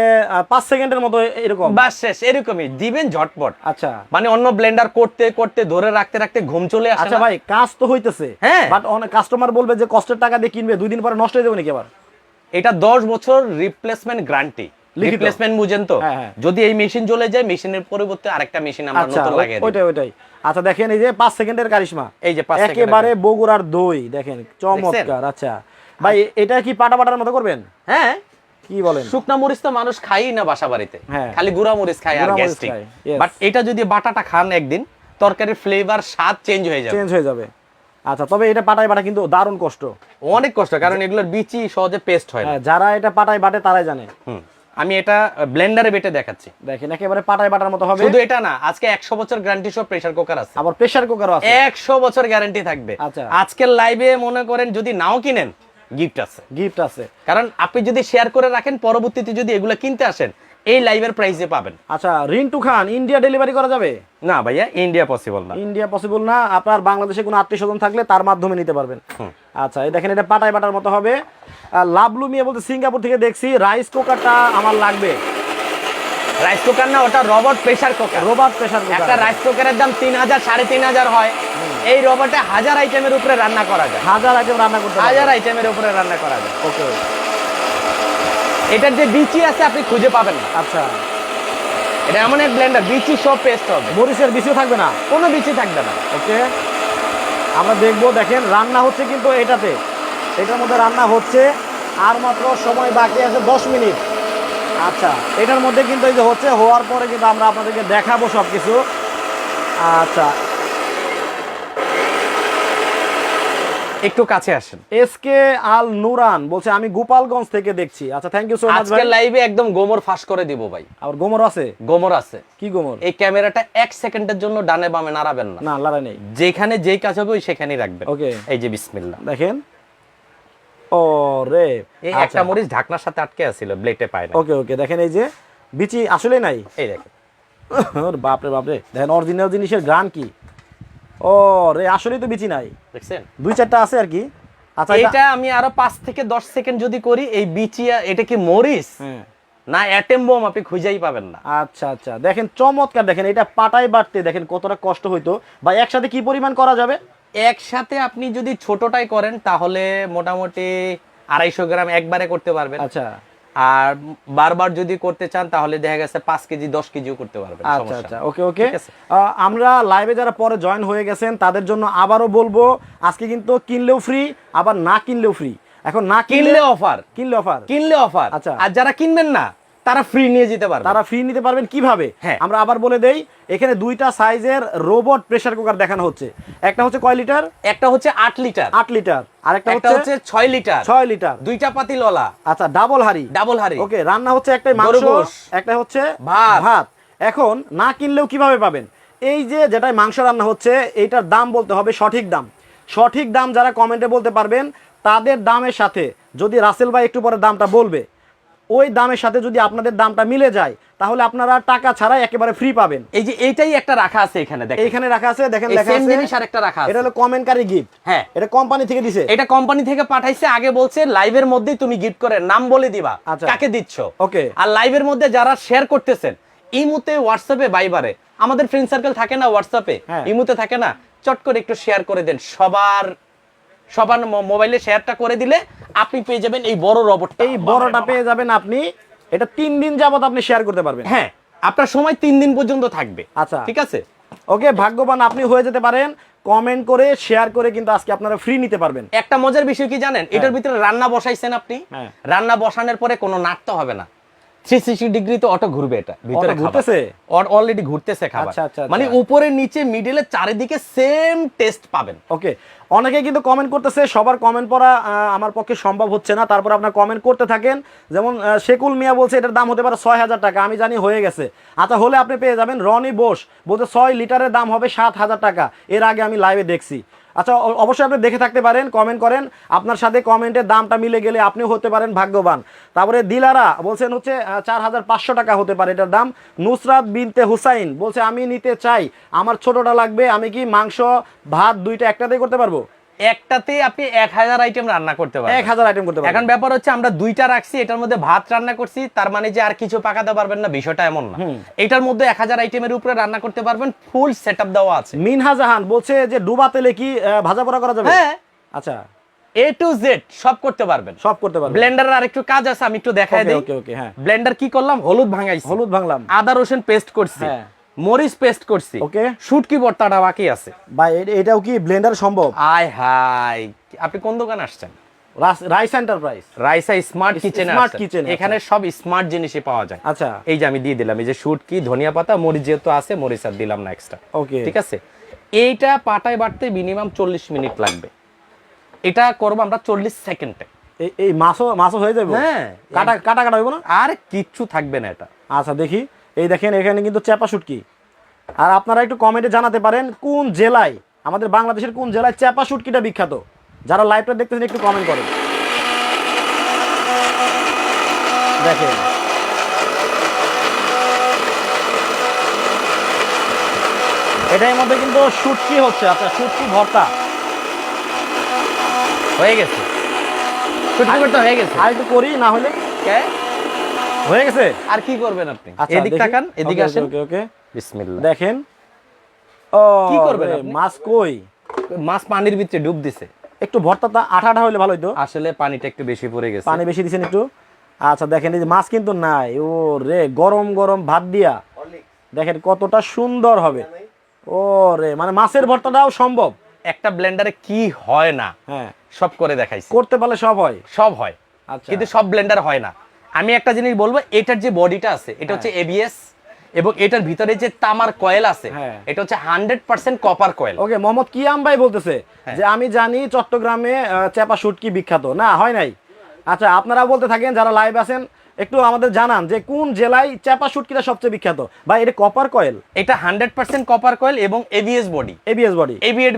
5 সেকেন্ডের মতো এরকম। বাস শেষ, এরকমই দিবেন ঝটপট। আচ্ছা, মানে অন্য ব্লেন্ডার করতে করতে ধরে রাখতে রাখতে ঘুম চলে আসে। আচ্ছা ভাই, কাজ তো হইতেছে, হ্যাঁ। বাট অনেক কাস্টমার বলবে যে কষ্টের টাকা দিয়ে কিনবে, 2 দিন পরে নষ্ট হয়ে যাবে নাকি আবার? এটা 10 বছর রিপ্লেসমেন্ট গ্যারান্টি। লিখিত। রিপ্লেসমেন্ট বুঝেন তো? হ্যাঁ, হ্যাঁ। যদি এই মেশিন চলে যায়, মেশিনের পরিবর্তে আরেকটা মেশিন আমরা আচ্ছা, নতুন লাগিয়ে দিই। ওইটাই। আচ্ছা, দেখেন এই যে 5 সেকেন্ডের কারিশমা, এই যে 5 সেকেন্ড একেবারে বগুড়ার দই, দেখেন চমৎকার। আচ্ছা ভাই, এটা কি পাটা পাটার মতো করবেন? হ্যাঁ। কি বলেন? শুকনা মরিচ তো মানুষ খাই না বাসা বাড়িতে, হ্যাঁ। খালি গুঁড়া মরিচ খায় আর গুঁড়া মরিচ গ্যাস্ট্রিক। খায়, yes। বাট এটা যদি বাটাটা খান একদিন, তরকারির ফ্লেভার স্বাদ চেঞ্জ হয়ে যাবে। চেঞ্জ হয়ে যাবে। আচ্ছা, তবে এটা পাটায় বাটা কিন্তু দারুণ কষ্ট, অনেক কষ্ট, কারণ এগুলোর বিচি সহজে পেস্ট হয় না। হ্যাঁ, যারা এটা পাটায় বাটে তারাই জানে। আমি এটা ব্লেন্ডারে বেটে দেখাচ্ছি। দেখেন একেবারে পাটায় বাটার মতো হবে। শুধু এটা না, আজকে 100 বছর গ্যারান্টি সহ প্রেসার কুকার আছে, আবার প্রেসার কুকারও আছে। 100 বছর গ্যারান্টি থাকবে। আচ্ছা। আজকের লাইভে মনে করেন যদি নাও কিনেন, গিফট আছে। গিফট আছে। কারণ আপনি যদি শেয়ার করে রাখেন, পরবর্তীতে যদি এগুলো কিনতে আসেন, এই লাইভের প্রাইসে পাবেন। আচ্ছা, রিন্টু খান, ইন্ডিয়া ডেলিভারি করা যাবে? না ভাইয়া, ইন্ডিয়া পসিবল না। ইন্ডিয়া পসিবল না। আপনার বাংলাদেশে কোনো আত্মীয়স্বজন থাকলে তার মাধ্যমে নিতে পারবেন। আচ্ছা, এই দেখেন এটা পাটায় বাটার মতো হবে। লাভলু মিয়া বলতে সিঙ্গাপুর থেকে দেখছি, রাইস কুকারটা আমার লাগবে। রাইস কুকার না, ওটা robot pressure cooker. Robot pressure একটা কুকার। রাইস কুকারের দাম 3000 3500 হয়। এই রবটে 1000 আইটেমের উপরে রান্না করা যায়। 1000 আইটেম রান্না করতে 1000 আইটেমের উপরে রান্না করা যায়। ওকে। এটার যে বিচি আছে আপনি খুঁজে পাবেন না। আচ্ছা, এটা এমন এক ব্লেন্ডার, বিচি সব পেস্ট হবে, মরিচের বিচিও থাকবে না। কোনো বিচি থাকবে না। ওকে, আমরা দেখবো। দেখেন রান্না হচ্ছে কিন্তু এটার মধ্যে রান্না হচ্ছে, আর মাত্র সময় বাকি আছে 10 মিনিট। আচ্ছা, এটার মধ্যে কিন্তু এই যে হচ্ছে, হওয়ার পরে কিন্তু আমরা আপনাদেরকে দেখাবো সব কিছু। আচ্ছা, একটু কাছে আসেন। এসকে আল নুরান বলছে আমি গোপালগঞ্জ থেকে দেখছি। আচ্ছা, থ্যাংক ইউ সো মাচ ভাই। আজকের লাইভে একদম গোমর ফাঁস করে দিব ভাই। আর গোমর আছে? গোমর আছে। কি গোমর? এই ক্যামেরাটা 1 সেকেন্ডের জন্য ডানে বামে নাড়াবেন না। না, লড়াই নেই। যেখানে যেই কাজ হবে ওই সেখানেই রাখবেন। ওকে। এই যে বিসমিল্লাহ। দেখেন, ও রে, এই একটা মরিচ ঢাকনার সাথে আটকে আছিল, ব্লেডে পায় না। ওকে ওকে, দেখেন এই যে বিচি আসলেই নাই। এই দেখেন, ওরে বাপরে বাপরে, দেখেন অরিজিনাল জিনিসের গ্রান কি। ও রে, আসলেই তো বিচি নাই, দেখছেন? 2-4টা আছে আর কি। আচ্ছা, এটা আমি আরো 5 থেকে 10 সেকেন্ড যদি করি, এই বিচিয়া, এটা কি মরিচ হ্যাঁ। না অ্যাটেম বোম, আপনি খুঁজেই পাবেন না। আচ্ছা আচ্ছা, দেখেন চমৎকার। দেখেন এটা পাটায় বাটতে দেখেন কতটা কষ্ট হইতো। বা একসাথে কি পরিমাণ করা যাবে? একসাথে আপনি যদি ছোটটাই করেন তাহলে মোটামুটি 250 গ্রাম একবারে করতে পারবেন। আচ্ছা আর বারবার যদি করতে চান তাহলে দেখা গেছে 5 কেজি 10 কেজিও করতে পারবেন। আচ্ছা সমস্যা আচ্ছা, নেই। ওকে ওকে। ঠিক আছে? আমরা লাইভে যারা পরে জয়েন হয়ে গেছেন তাদের জন্য আবারও বলবো, আজকে কিন্তু কিনলেও ফ্রি, আবার না কিনলেও ফ্রি। এখন না কিনলে অফার, কিনলে অফার। আচ্ছা, আর যারা কিনবেন না তারা ফ্রি নিয়ে যেতে পারবে। তারা ফ্রি নিতে পারবেন কিভাবে? হ্যাঁ। আমরা আবার বলে দেই, এখানে 2টা সাইজের রোবট প্রেসার কুকার দেখানো হচ্ছে। একটা হচ্ছে কয় লিটার? একটা হচ্ছে 8 লিটার, 8 লিটার, আর একটা একটা হচ্ছে 6 লিটার, 6 লিটার। দুইটা পাতিলওয়ালা। আচ্ছা, ডাবল হাড়ি। ওকে, রান্না হচ্ছে একটাই মাংস, গরু গোশ, একটা হচ্ছে ভাত। ভাত। এখন না কিনলেও কিভাবে পাবেন? এই যে যেটাই মাংস রান্না হচ্ছে, এইটার দাম বলতে হবে সঠিক দাম। সঠিক দাম যারা কমেন্টে বলতে পারবেন, তাদের দামের সাথে যদি রাসেল ভাই একটু পরে দামটা বলবে, ওই দামের সাথে যদি আপনাদের দামটা মিলে যায়, তাহলে আপনারা টাকা ছাড়াই একেবারে ফ্রি পাবেন। এই যে এইটাই একটা রাখা আছে এখানে, দেখেন এইখানে রাখা আছে, দেখেন লেখা সেম আছে। জিনিস আরেকটা রাখা আছে। এটা হলো কমেন্টকারী গিফট। হ্যাঁ, এটা কোম্পানি থেকে দিছে। এটা কোম্পানি থেকে পাঠাইছে। আগে বলছে লাইভের মধ্যেই তুমি গিফট করে নাম বলে দিবা আচ্ছা। কাকে দিচ্ছ। ওকে। আর লাইভের মধ্যে যারা শেয়ার করতেছেন, ইমুতে, হোয়াটসঅ্যাপে, ভাইবারে, আমাদের ফ্রেন্ড সার্কেল থাকে না হোয়াটসঅ্যাপে, হ্যাঁ। ইমুতে থাকে না, চট করে একটু শেয়ার করে দেন। সবার মোবাইলে শেয়ারটা করে দিলে আপনি পেয়ে যাবেন এই বড় রবটটা। এই বড়টা পেয়ে যাবেন আপনি। এটা 3 দিন যাবত আপনি শেয়ার করতে পারবেন। হ্যাঁ, আপনার সময় 3 দিন পর্যন্ত থাকবে। আচ্ছা। ঠিক আছে? ওকে, ভাগ্যবান আপনি হয়ে যেতে পারেন। কমেন্ট করে শেয়ার করে কিন্তু আজকে আপনারা ফ্রি নিতে পারবেন। একটা মজার বিষয় কি জানেন, এটার ভিতরে রান্না বসাইছেন আপনি, হ্যাঁ। রান্না বসানোর পরে কোনো নাড়তে হবে না, 360 ডিগ্রি তো অটো ঘুরবে, এটা ভিতরে Auto ঘুরতেছে? অলরেডি ঘুরতেছে খাবার। আচ্ছা, আচ্ছা, মানে আচ্ছা। উপরে নিচে মিডলে চারিদিকে সেম টেস্ট পাবেন। ওকে, অনেকে কিন্তু কমেন্ট করতেছে, সবার কমেন্ট পড়া আমার পক্ষে সম্ভব হচ্ছে না, তারপর আপনার কমেন্ট করতে থাকেন। যেমন শেকুল মিয়া বলছে এটার দাম হতে পারে 6,000 টাকা, আমি জানি হয়ে গেছে। আচ্ছা, হলে আপনি পেয়ে যাবেন। রনি বোস বলতে 6 লিটারের দাম হবে 7,000 টাকা, এর আগে আমি লাইভে দেখছি। আচ্ছা, অবশ্যই আপনি দেখে থাকতে পারেন, কমেন্ট করেন, আপনার সাথে কমেন্টের দামটা মিলে গেলে আপনিও হতে পারেন ভাগ্যবান। তারপরে দিলারা বলছেন হচ্ছে 4,500 টাকা হতে পারে এটার দাম। নুসরাত বিনতে হুসাইন বলছে আমি নিতে চাই, আমার ছোটটা লাগবে, আমি কি মাংস ভাত দুইটা একটাতেই করতে পারবো? একটাতে আপনি 1000 আইটেম রান্না করতে পারবেন। 1000 আইটেম করতে পারবো। এখন ব্যাপার হচ্ছে আমরা দুইটা রাখছি, এটার মধ্যে ভাত রান্না করছি, তার মানে যে আর কিছু পাকাতে পারবেন না বিষয়টা এমন না। এটার মধ্যে 1000 আইটেমের উপরে রান্না করতে পারবেন, ফুল সেটআপ দেওয়া আছে। মিনহা জাহান বলছে যে ডুবা তেলে কি ভাজা পোড়া করা যাবে? হ্যাঁ, আচ্ছা, A to Z সব করতে পারবেন। সব করতে পারবেন। ব্লেন্ডারের আরেকটু কাজ আছে, আমি একটু দেখাই দেই। ওকে ওকে, হ্যাঁ। ব্লেন্ডার কি করলাম, হলুদ ভাঙাইছি, হলুদ ভাঙলাম, আদা রসুন পেস্ট করছি, হ্যাঁ। মরিচ পেস্ট করছি, ওকে। শুটকি ভর্তাটা বাকি আছে। ভাই এটাও কি ব্লেন্ডার সম্ভব? আয় হাই, আপনি কোন দোকান আসছেন? Rice enterprise. রাইসা স্মার্ট কিচেনে Smart আসছেন। Kitchen, এখানে সব স্মার্ট জিনিসই পাওয়া যায়। আচ্ছা, এই যে আমি দিয়ে দিলাম, এই যে শুটকি, ধনিয়া পাতা, মরিচ যেহেতু আছে, মরিচ আর দিলাম না এক্সট্রা। ওকে। ঠিক আছে, এইটা পাটায় বাটতে মিনিমাম 40 মিনিট লাগবে, এটা করবো আমরা 40 সেকেন্ডে। এই মাছও হয়ে যাবে? হ্যাঁ, কাটা কাটা কাটা হইব না? আর কিচ্ছু থাকবে না এটা। আচ্ছা, দেখি। এই দেখেন এখানে কিন্তু চেপা শুটকি। আর আপনারা একটু কমেন্টে জানাতে পারেন কোন জেলায়, আমাদের বাংলাদেশের কোন জেলায় চেপা শুটকিটা বিখ্যাত। যারা লাইভটা দেখতেছেন একটু কমেন্ট করেন। দেখেন এটার মধ্যে কিন্তু শুটকি হচ্ছে। আচ্ছা, শুটকি ভর্তা হয়ে গেছে, শুটকি ভর্তা হয়ে গেছে। আর একটু করি না হলে। কে? হয়ে গেছে। আর কি করবেন আপনি? আচ্ছা, এদিক দেখি। তাকান, এদিকে ওকে, আসেন। ওকে ওকে, বিসমিল্লাহ। দেখেন। ও কি করবেন রে, আপনি? মাছ কই? মাছ পানির ভিতরে ডুব দিছে, একটু ভর্তাটা আঠা আঠা হলে ভালো হইতো। আসলে পানিটা একটু বেশি পড়ে গেছে। পানি বেশি দিছেন একটু। আচ্ছা, দেখেন এই যে মাছ কিন্তু নাই। ও রে, গরম গরম ভাত দিয়া দেখেন কতটা সুন্দর হবে। ও রে, মানে মাছের ভর্তাটাও সম্ভব। একটা ব্লেন্ডারে কি হয় না, হ্যাঁ, সব করে দেখাইছি। করতে পারলে সব হয়। সব হয়, আচ্ছা, কিন্তু সব ব্লেন্ডার হয় না। আমি একটা জিনিস বলবো, এটার যে বডিটা আছে এটা হচ্ছে এবিএস, এবং এটার ভিতরে যে তামার কয়েল আছে হ্যাঁ। এটা হচ্ছে 100% কপার কয়েল। ওকে, মোহাম্মদ কিয়াম ভাই বলতেছে যে আমি জানি চট্টগ্রামে চেপা শুটকি বিখ্যাত। না, হয় নাই। আচ্ছা, আপনারা বলতে থাকেন যারা লাইভ আছেন, একটু আমাদের জানান যে কোন জেলায় চেপা শুটকিটা সবচেয়ে বিখ্যাত। ভাই এটা কপার কয়েল? এটা 100% কপার কয়েল এবং ABS body, ABS body, ABS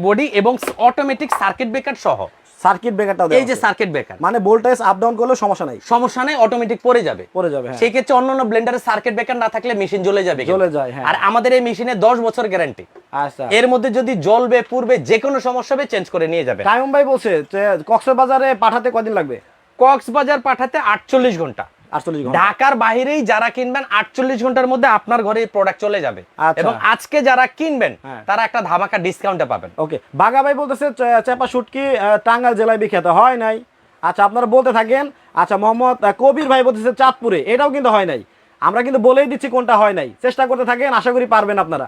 body এবং অটোমেটিক সার্কিট ব্রেকার সহ। সার্কিট ব্রেকারটাও এই যে সার্কিট ব্রেকার, মানে ভোল্টেজ আপ ডাউন করলেও সমস্যা নাই, সমস্যা নেই, অটোমেটিক পড়ে যাবে। পড়ে যাবে, হ্যাঁ। সেই ক্ষেত্রে অন্যান্য ব্লেন্ডারে সার্কিট ব্রেকার না থাকলে মেশিন জ্বলে যাবে, জ্বলে যায়, হ্যাঁ। আর আমাদের এই মেশিনে 10 বছর গ্যারান্টি। আচ্ছা, এর মধ্যে যদি জ্বলবে পূর্বে যে কোনো সমস্যা হবে চেঞ্জ করে নিয়ে যাবে। কায়ুম ভাই বলছে যে কক্সবাজারে পাঠাতে কয়দিন লাগবে? কক্সবাজার পাঠাতে 48 ঘন্টা। 48 ঘন্টা। ঢাকার বাইরেই যারা কিনবেন 48 ঘন্টার মধ্যে আপনার ঘরে প্রোডাক্ট চলে যাবে। আচ্ছা। এবং আজকে যারা কিনবেন হ্যাঁ। তারা একটা ধামাকা ডিসকাউন্টে পাবেন। ওকে, বাঘা ভাই বলতেছে চেপা শুটকি টাঙ্গাইল জেলায় বিখ্যাত। হয় নাই। আচ্ছা, আপনারা বলতে থাকেন। আচ্ছা, মোহাম্মদ কবির ভাই বলতেছে চাঁদপুরে, এটাও কিন্তু হয় নাই। আমরা কিন্তু বলেই দিচ্ছি কোনটা হয় নাই, চেষ্টা করতে থাকেন, আশা করি পারবেন আপনারা।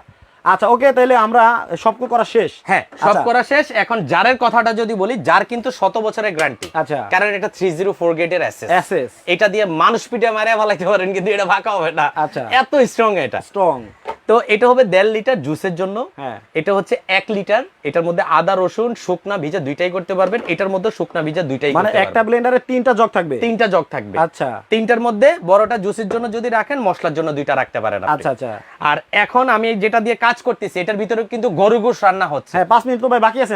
আচ্ছা, ওকে, তাহলে আমরা সব করা শেষ। হ্যাঁ, সব আচ্ছা। করা শেষ। এখন জারের কথাটা যদি বলি, জার কিন্তু 100 বছরের গ্যারান্টি। আচ্ছা। কারণ এটা 304 গেটের এসএস। এসএস। এটা দিয়ে মানুষ পিঠে মারে ফেলাইতে পারেন, কিন্তু এটা ভাকা হবে না। আচ্ছা। এত স্ট্রং এটা। স্ট্রং। তো এটা হবে 1.5 লিটার জুসের জন্য। হ্যাঁ। এটা হচ্ছে 1 লিটার। এটার মধ্যে আদা রসুন শুকনা ভিজা দুইটাই করতে পারবেন। এটার মধ্যে শুকনা ভিজা দুইটাই মানে করতে একটা পারবেন। ব্লেন্ডারে 3টা জগ থাকবে? 3টা জগ থাকবে। আচ্ছা। 3টার মধ্যে বড়টা জুসের জন্য যদি রাখেন, মশলার জন্য 2টা রাখতে পারেন আপনি। আচ্ছা আচ্ছা। আর এখন আমি যেটা দিয়ে কাজ করতেছি, এটার ভিতরে কিন্তু গরু গোশ রান্না হচ্ছে। হ্যাঁ, 5 মিনিট তো ভাই বাকি আছে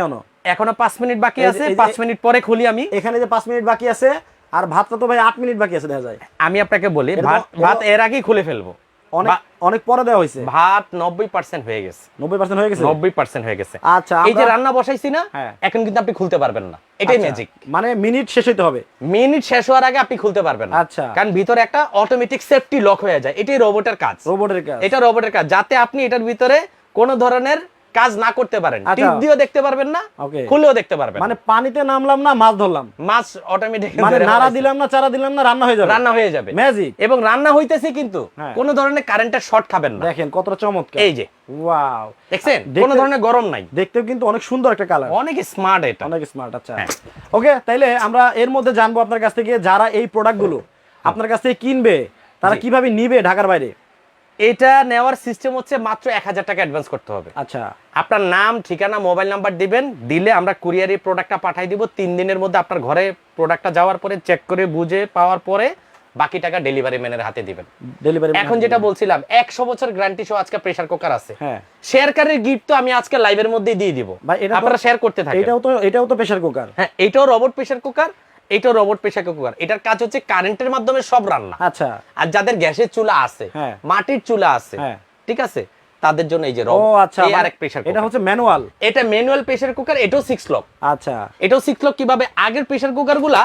এখনো 5 মিনিট বাকি এই যে- আছে। এই যে- 5 মিনিট পরে খুলি আমি। এখানে যে 5 মিনিট বাকি আছে, আর ভাতটা তো ভাই 8 মিনিট বাকি আছে দেখা যায়। আমি আপনাকে বলি, এটা তো- ভাত এর আগেই খুলে ফেলবো। অনেক অনেক পরে দেওয়া হয়েছে। ভাত 90% হয়ে গেছে। 90% হয়ে গেছে। 90% হয়ে গেছে। আচ্ছা, এই যে আমরা- রান্না বসাইছি না, হ্যাঁ। এখন কিন্তু আপনি খুলতে পারবেন না। এটাই আচ্ছা, ম্যাজিক। মানে মিনিট শেষ হইতে হবে। মিনিট শেষ হওয়ার আগে আপনি খুলতে পারবেন না। আচ্ছা। কারণ ভিতরে একটা অটোমেটিক সেফটি লক হয়ে যায়। এটাই রোবটের কাজ। রোবটের কাজ। এটা রোবটের কাজ, যাতে আপনি এটার ভিতরে কোনো ধরনের কাজ না করতে পারেন, আচ্ছা। টিপ দিয়েও দেখতে পারবেন না, Okay. খুলেও দেখতে পারবেন মানে পানিতে নামলাম না, মাছ ধরলাম, মাছ অটোমেটিক মানে নাড়া দিলাম না, চারা দিলাম না, রান্না হয়ে যাবে। রান্না হয়ে যাবে, ম্যাজিক। এবং রান্না হইতেছে কিন্তু হ্যাঁ। কোনো ধরনের কারেন্টের শর্ট খাবেন না। দেখেন কতটা চমৎকার, এই যে ওয়াও, দেখছেন দেখতে- কোনো ধরনের গরম নাই, দেখতেও কিন্তু অনেক সুন্দর একটা কালার, অনেক স্মার্ট এটা। অনেক স্মার্ট। আচ্ছা হ্যাঁ। ওকে, তাইলে আমরা এর মধ্যে জানবো আপনার কাছ থেকে যারা এই প্রোডাক্টগুলো আপনার কাছ থেকে কিনবে তারা জি। কিভাবে নিবে ঢাকার বাইরে। এটা নেওয়ার সিস্টেম হচ্ছে মাত্র 1000 টাকা অ্যাডভান্স করতে হবে। আচ্ছা আপনার নাম, ঠিকানা, মোবাইল নাম্বার দিবেন, দিলে আমরা কুরিয়ারে প্রোডাক্টটা পাঠিয়ে দিব। 3 দিনের মধ্যে আপনার ঘরে প্রোডাক্টটা যাওয়ার পরে চেক করে বুঝে পাওয়ার পরে বাকি টাকা ডেলিভারি ম্যানের হাতে দিবেন। ডেলিভারি এখন যেটা বলছিলাম 100 বছর গ্যারান্টি সহ আজকে প্রেসার কুকার আছে। হ্যাঁ শেয়ারকারীর গিফট তো আমি আজকে লাইভের মধ্যেই দিয়ে দিব, ভাই, এটা তো- আপনারা শেয়ার করতে থাকেন। এটাও তো প্রেসার কুকার। হ্যাঁ, এটাও রোবট প্রেসার কুকার, এটাও রোবট প্রেসার কুকার। এটার কাজ হচ্ছে কারেন্টের মাধ্যমে সব রান্না। আচ্ছা আর যাদের গ্যাসের চুলা আছে, হ্যাঁ। মাটির চুলা আছে, হ্যাঁ। ঠিক আছে, তাদের জন্য এই যে ও রোবট, আচ্ছা, এই মানে আরেক প্রেসার এটা কুকার। হচ্ছে ম্যানুয়াল। এটা ম্যানুয়াল প্রেসার কুকার, এটাও 6 লক। আচ্ছা এটাও 6 লক। কিভাবে আগের প্রেসার কুকার গুলা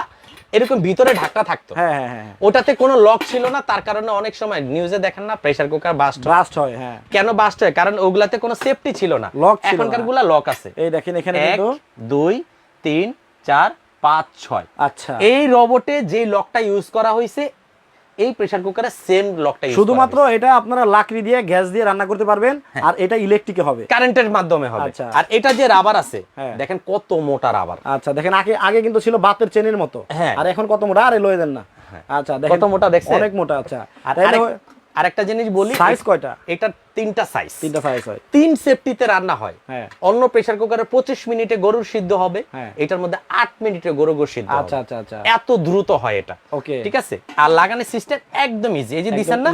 এরকম ভিতরে ঢাকনা থাকতো, হ্যাঁ হ্যাঁ হ্যাঁ, ওটাতে কোনো লক ছিল না, তার কারণে অনেক সময় নিউজে দেখেন না প্রেসার কুকার বাস্ট হয়। ব্রাস্ট হয়। হ্যাঁ কেন বাস্ট হয়? কারণ ওগুলাতে কোনো সেফটি ছিল না, Lock ছিল এখনকার না। গুলা লক আছে। এই দেখেন এখানে 1 কিন্তু 2 3 4 5 6। আচ্ছা এই রোবটে যে লকটা ইউজ করা হয়েছে এই প্রেসার কুকারে সেম লকটা ইউজ শুধুমাত্র এটা আপনারা লাকড়ি দিয়ে গ্যাস দিয়ে রান্না করতে পারবেন, আর এটা ইলেকট্রিকে হবে। কারেন্টের মাধ্যমে হবে। আচ্ছা। আর এটা যে রাবার আছে হ্যাঁ। দেখেন কত মোটা রাবার। আচ্ছা দেখেন আগে আগে কিন্তু ছিল বাতের চেনের মতো, হ্যাঁ। আর এখন কত মোটা, আরে লয়ে দেন না। আচ্ছা দেখেন কত মোটা দেখছেন? অনেক মোটা। আচ্ছা আর তাহলে আরেকটা জিনিস বলি, সাইজ কয়টা? এটা 3টা সাইজ, 3টা সাইজ হয়। 3 সেফটিতে রান্না হয়। হ্যাঁ অন্য প্রেসার কুকারে 25 মিনিটে গরুর সিদ্ধ হবে, হ্যাঁ। এটার মধ্যে 8 মিনিটে গরু সিদ্ধ হবে। আচ্ছা আচ্ছা আচ্ছা এত দ্রুত হয় এটা। ওকে ঠিক আছে, আর লাগানোর সিস্টেম একদম ইজি। এই যে দিছেন না,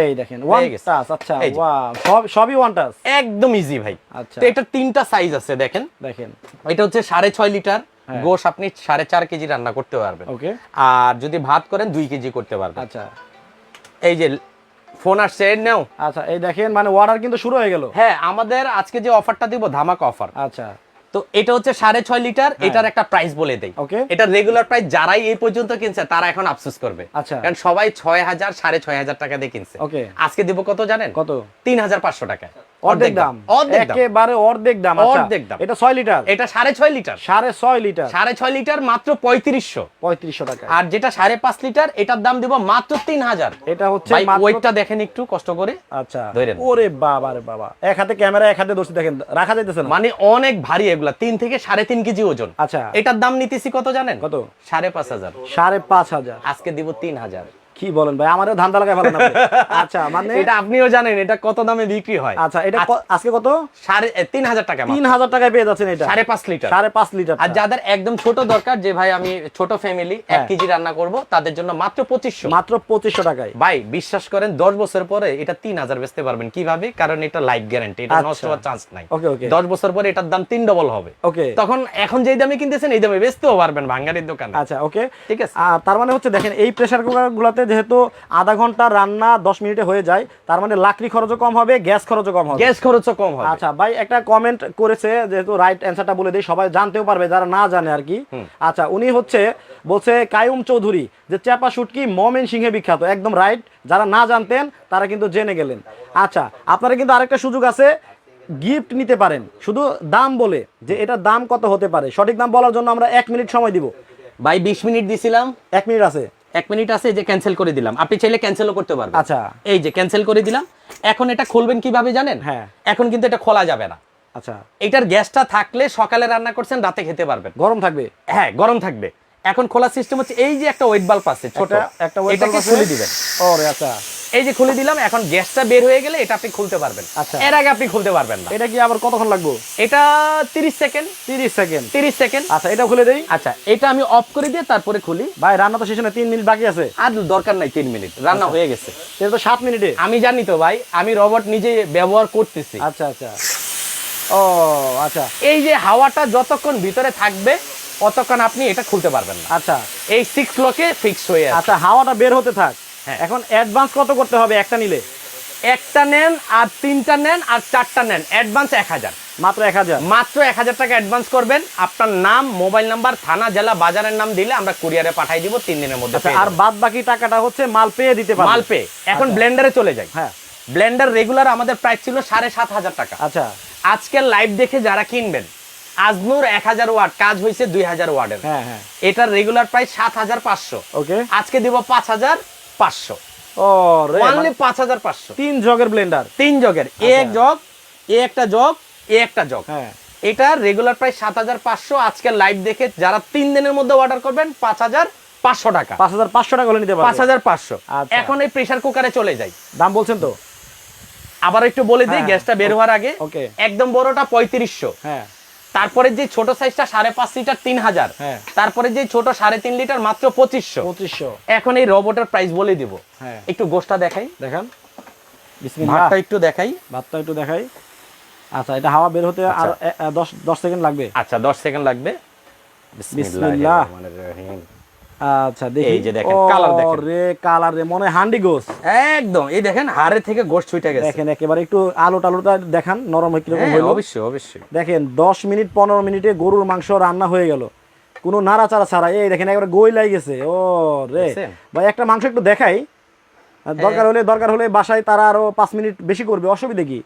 এই দেখেন ওয়ান গেছে। টাচ। আচ্ছা এই যে। ওয়াও, সবই ওয়ান টাচ। একদম ইজি ভাই। আচ্ছা তো এটা 3টা সাইজ আছে দেখেন। দেখেন এটা হচ্ছে 6.5 লিটার হ্যাঁ। গোশ, আপনি 4.5 কেজি রান্না করতে পারবেন। ওকে আর যদি ভাত করেন 2 কেজি করতে পারবেন। আচ্ছা এই যে ফোন আসছে, এর নাও। আচ্ছা এই দেখেন মানে অর্ডার কিন্তু শুরু হয়ে গেল। হ্যাঁ, আমাদের আজকে যে অফারটা দিব ধামাকা অফার। আচ্ছা তো এটা হচ্ছে 6.5 লিটার, এটার একটা প্রাইস বলে দেই। ওকে এটা রেগুলার প্রাইস যারাই এই পর্যন্ত কিনছে তারা এখন আফসোস করবে, আচ্ছা। কারণ সবাই 6000 6,500 টাকা দিয়ে কিনছে। ওকে আজকে দিব কত জানেন? কত? 3500 টাকা। অর্ধেক দাম, অর্ধেক দাম, একেবারে অর্ধেক দাম। আচ্ছা অর্ধেক দাম। এটা 6 লিটার, এটা 6.5 লিটার, 6.5 লিটার, 6.5 লিটার মাত্র 3500। 3500 টাকা। আর যেটা 5.5 লিটার এটার দাম দিব মাত্র 3000। এটা হচ্ছে ভাই মাত্র- ওয়েটটা দেখেন একটু কষ্ট করে। আচ্ছা ধরেন। ওরে বাবা রে বাবা, এক হাতে ক্যামেরা এক হাতে ধরছি, দেখেন রাখা যাইতেছে না। মানে অনেক ভারী এগুলা, 3 থেকে 3.5 কেজি ওজন। আচ্ছা এটার দাম নিতেছি কত জানেন? কত? 5500। 5500। আজকে দিব 3000। কি বলেন ভাই, আমারও ধান্দা লাগাই ভালো না আপনি। আচ্ছা মানে এটা আপনিও জানেন এটা কত দামে বিক্রি হয়। আচ্ছা এটা আজকে কত? 3000 টাকা, 3000 টাকায় পেয়ে যাচ্ছেন এটা, 5.5 লিটার। 5.5 লিটার। আর যাদের একদম ছোট দরকার, যে ভাই আমি ছোট ফ্যামিলি 1 হ্যাঁ। কেজি রান্না করব, তাদের জন্য মাত্র 2500। মাত্র 2500 টাকায়। ভাই বিশ্বাস করেন 10 বছর পরে এটা 3000 বেচতে পারবেন। কিভাবে? কারণ এটা লাইফ গ্যারান্টি, এটা আচ্ছা। নষ্ট হওয়ার চান্স নাই। ওকে ওকে 10 বছর পরে এটার দাম 3 ডবল হবে। ওকে তখন এখন যেই দামে কিনতেছেন এই দামে বেচতেও পারবেন ভাঙ্গারির দোকানে। আচ্ছা ওকে ঠিক আছে। তার মানে হচ্ছে দেখেন এই প্রেসার কুকার গুলাতে যেহেতু আধা ঘন্টা রান্না 10 মিনিটে হয়ে যায়, তার মানে লাকড়ি খরচও কম হবে, গ্যাস খরচও কম হবে। গ্যাস খরচও কম হবে। আচ্ছা ভাই একটা কমেন্ট করেছে, যেহেতু রাইট অ্যান্সারটা বলে দিই, সবাই জানতেও পারবে যারা না জানে আর কি। আচ্ছা উনি হচ্ছে বলছে কায়ুম চৌধুরী যে চাপা শুটকি মমেন সিংহে বিখ্যাত, একদম রাইট। যারা না জানতেন তারা কিন্তু জেনে গেলেন। আচ্ছা আপনারা কিন্তু আরেকটা সুযোগ আছে, গিফট নিতে পারেন, শুধু দাম বলে যে এটার দাম কত হতে পারে সঠিক দাম বলার জন্য আমরা 1 মিনিট সময় দিব। ভাই 20 মিনিট দিছিলাম, 1 মিনিট আছে। 1 মিনিট আছে, যে ক্যান্সেল করে দিলাম। আপনি চাইলে ক্যান্সেলও করতে পারবেন। আচ্ছা এই যে ক্যান্সেল করে দিলাম। এখন এটা খুলবেন কিভাবে জানেন? হ্যাঁ। এখন কিন্তু এটা খোলা যাবে না। আচ্ছা এটার গ্যাসটা থাকলে সকালে রান্না করছেন রাতে খেতে পারবেন, গরম থাকবে। হ্যাঁ গরম থাকবে। এখন খোলার সিস্টেম হচ্ছে এই যে একটা ওয়েট বাল্ব আছে ছোট, একটা ওয়েট এটাকে বাল্ব খুলে দিবেন। ওরে আচ্ছা এই যে খুলে দিলাম, এখন গ্যাসটা বের হয়ে গেলে এটা আপনি খুলতে পারবেন। আচ্ছা। এর আগে আপনি খুলতে পারবেন না। এটা কি আবার কতক্ষণ লাগবে? এটা 30 সেকেন্ড। 30 সেকেন্ড। 30 সেকেন্ড। আচ্ছা এটা খুলে দেই। আচ্ছা এটা আমি অফ করে দিয়ে তারপরে খুলি। ভাই রান্না তো শেষে না, 3 মিনিট বাকি আছে। আর দরকার নাই 3 মিনিট, রান্না হয়ে গেছে। এটা তো 7 মিনিটে। আমি জানি তো ভাই, আমি রোবট নিজে ব্যবহার করতেছি। আচ্ছা আচ্ছা ও আচ্ছা এই যে হাওয়াটা যতক্ষণ ভিতরে থাকবে ততক্ষণ আপনি এটা খুলতে পারবেন না। আচ্ছা এই 6 লকে ফিক্স হয়ে আছে। আচ্ছা হাওয়াটা বের হতে থাক। হ্যাঁ। এখন অ্যাডভান্স কত করতে হবে একটা নিলে? একটা নেন আর 3টা নেন আর 4টা নেন, অ্যাডভান্স 1000। মাত্র 1000। মাত্র 1000 টাকা অ্যাডভান্স করবেন। আপনার নাম, মোবাইল নাম্বার, থানা, জেলা, বাজারের নাম দিলে আমরা কুরিয়ারে পাঠিয়ে দিব 3 দিনের মধ্যে। আচ্ছা আর বাদ বাকি টাকাটা হচ্ছে মাল পেয়ে দিতে পারবে। মাল পে। এখন আচ্ছা। ব্লেন্ডারে চলে যাই। হ্যাঁ ব্লেন্ডার রেগুলার আমাদের প্রাইস ছিল 7500 টাকা। আচ্ছা আজকের লাইভ দেখে যারা কিনবেন, আজনুর 1000 ওয়াট কাজ হয়েছে 2000 ওয়াটের। হ্যাঁ হ্যাঁ, এটার রেগুলার প্রাইস 7500। ওকে, আজকে দিব 5500। ও রে, অনলি 5500। 3 জগের ব্লেন্ডার, 3 জগের, এক জগ, একটা জগ, একটা জগ। হ্যাঁ, এটার রেগুলার প্রাইস 7500। আজকের লাইভ দেখে যারা 3 দিনের মধ্যে অর্ডার করবেন 5500 টাকা। 5500 টাকা হলে নিতে পারবে। 5500। আচ্ছা। এখন এই প্রেসার কুকারে চলে যাই, দাম বলছেন তো? আবার একটু বলে দিই হ্যাঁ, গ্যাসটা বের হওয়ার আগে। ওকে, একদম বড়টা 3500, হ্যাঁ তারপরে যে ছোট সাইজটা 5.5 লিটার 3000, হ্যাঁ, তারপরে যে ছোট 3.5 লিটার মাত্র 2500। 2500, এখন এই রোবটের প্রাইস বলে দিব। হ্যাঁ, একটু গোশটা দেখাই, দেখান, বিসমিল্লাহ, ভাতটা একটু দেখাই। ভাতটা একটু দেখাই। আচ্ছা, এটা হাওয়া বের হতে আর 10 সেকেন্ড লাগবে। আচ্ছা 10 সেকেন্ড লাগবে। বিসমিল্লাহ। আচ্ছা দেখি, এই যে দেখেন, কালার দেখেন। রে কালার রে, মনে হান্ডি গোস একদম, এই দেখেন হাড়ে থেকে গোশত ছুটে গেছে। দেখেন, একেবারে একটু আলো টালোটা দেখান, নরম হয় কিরকম হ্যাঁ, হইলো। অবশ্যই অবশ্যই। দেখেন 10 মিনিট 15 মিনিটে গরুর মাংস রান্না হয়ে গেল, কোনো নাড়াচাড়া ছাড়া। এই দেখেন একেবারে গই লাই গেছে। ও রে দেখছেন? ভাই, একটা মাংস একটু দেখাই, আর দরকার হলে বাসায় তারা আরো 5 মিনিট বেশি করবে, অসুবিধা কি?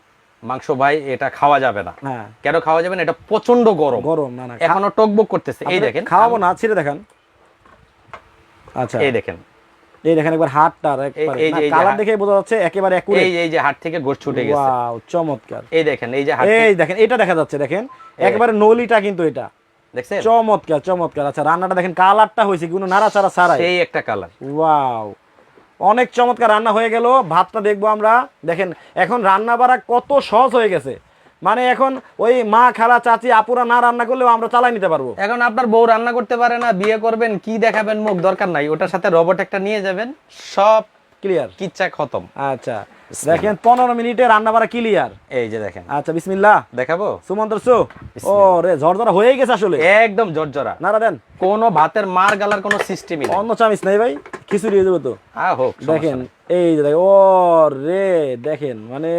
মাংস ভাই এটা খাওয়া যাবে না। হ্যাঁ, কেন খাওয়া যাবে না? এটা প্রচন্ড গরম, গরম। না না, এখনো টকবক করতেছে। এই দেখেন, খাওয়াবো না, ছিঁড়ে দেখান। আচ্ছা, এই দেখেন, এই দেখেন একবার হাড়টা একবারে, এই যে কালার হাড়। দেখে বোঝা যাচ্ছে একেবারে একুরেট। এই যে হাড় থেকে গোশত ছুটে গেছে। ওয়াও, চমৎকার। এই দেখেন, এই যে হাড়, এই দেখেন, এটা দেখা যাচ্ছে, দেখেন একেবারে নলিটা কিন্তু এটা, দেখছেন? চমৎকার চমৎকার। আচ্ছা, রান্নাটা দেখেন, কালারটা হয়েছে কোনো নাড়াচাড়া ছাড়াই। সেই একটা কালার। ওয়াও, অনেক চমৎকার রান্না হয়ে গেল। ভাতটা দেখবো আমরা। দেখেন এখন রান্না বাড়া কত সহজ হয়ে গেছে, মানে এখন ওই মা খালা চাচি আপুরা না রান্না করলেও আমরা চালাই নিতে পারবো। এখন আপনার বউ রান্না করতে পারে না, বিয়ে করবেন, কি দেখাবেন মুখ, দরকার নাই, ওটার সাথে রোবট একটা নিয়ে যাবেন, সব ক্লিয়ার। কিচ্ছা খতম। আচ্ছা দেখেন 15 মিনিটে রান্না বাড়া ক্লিয়ার। এই যে দেখেন, আচ্ছা বিসমিল্লাহ, দেখাবো। সুমন্তর সু। ও রে, ঝরঝরা হয়ে গেছে আসলে, একদম জর্জরা, নাড়া দেন। কোনো ভাতের মার গালার কোনো সিস্টেমই নেই। অন্য চামিচ নাই ভাই, খিচুড়ি হয়ে যাবে তো। হোক, দেখেন এই যে দেখেন, ও রে দেখেন, মানে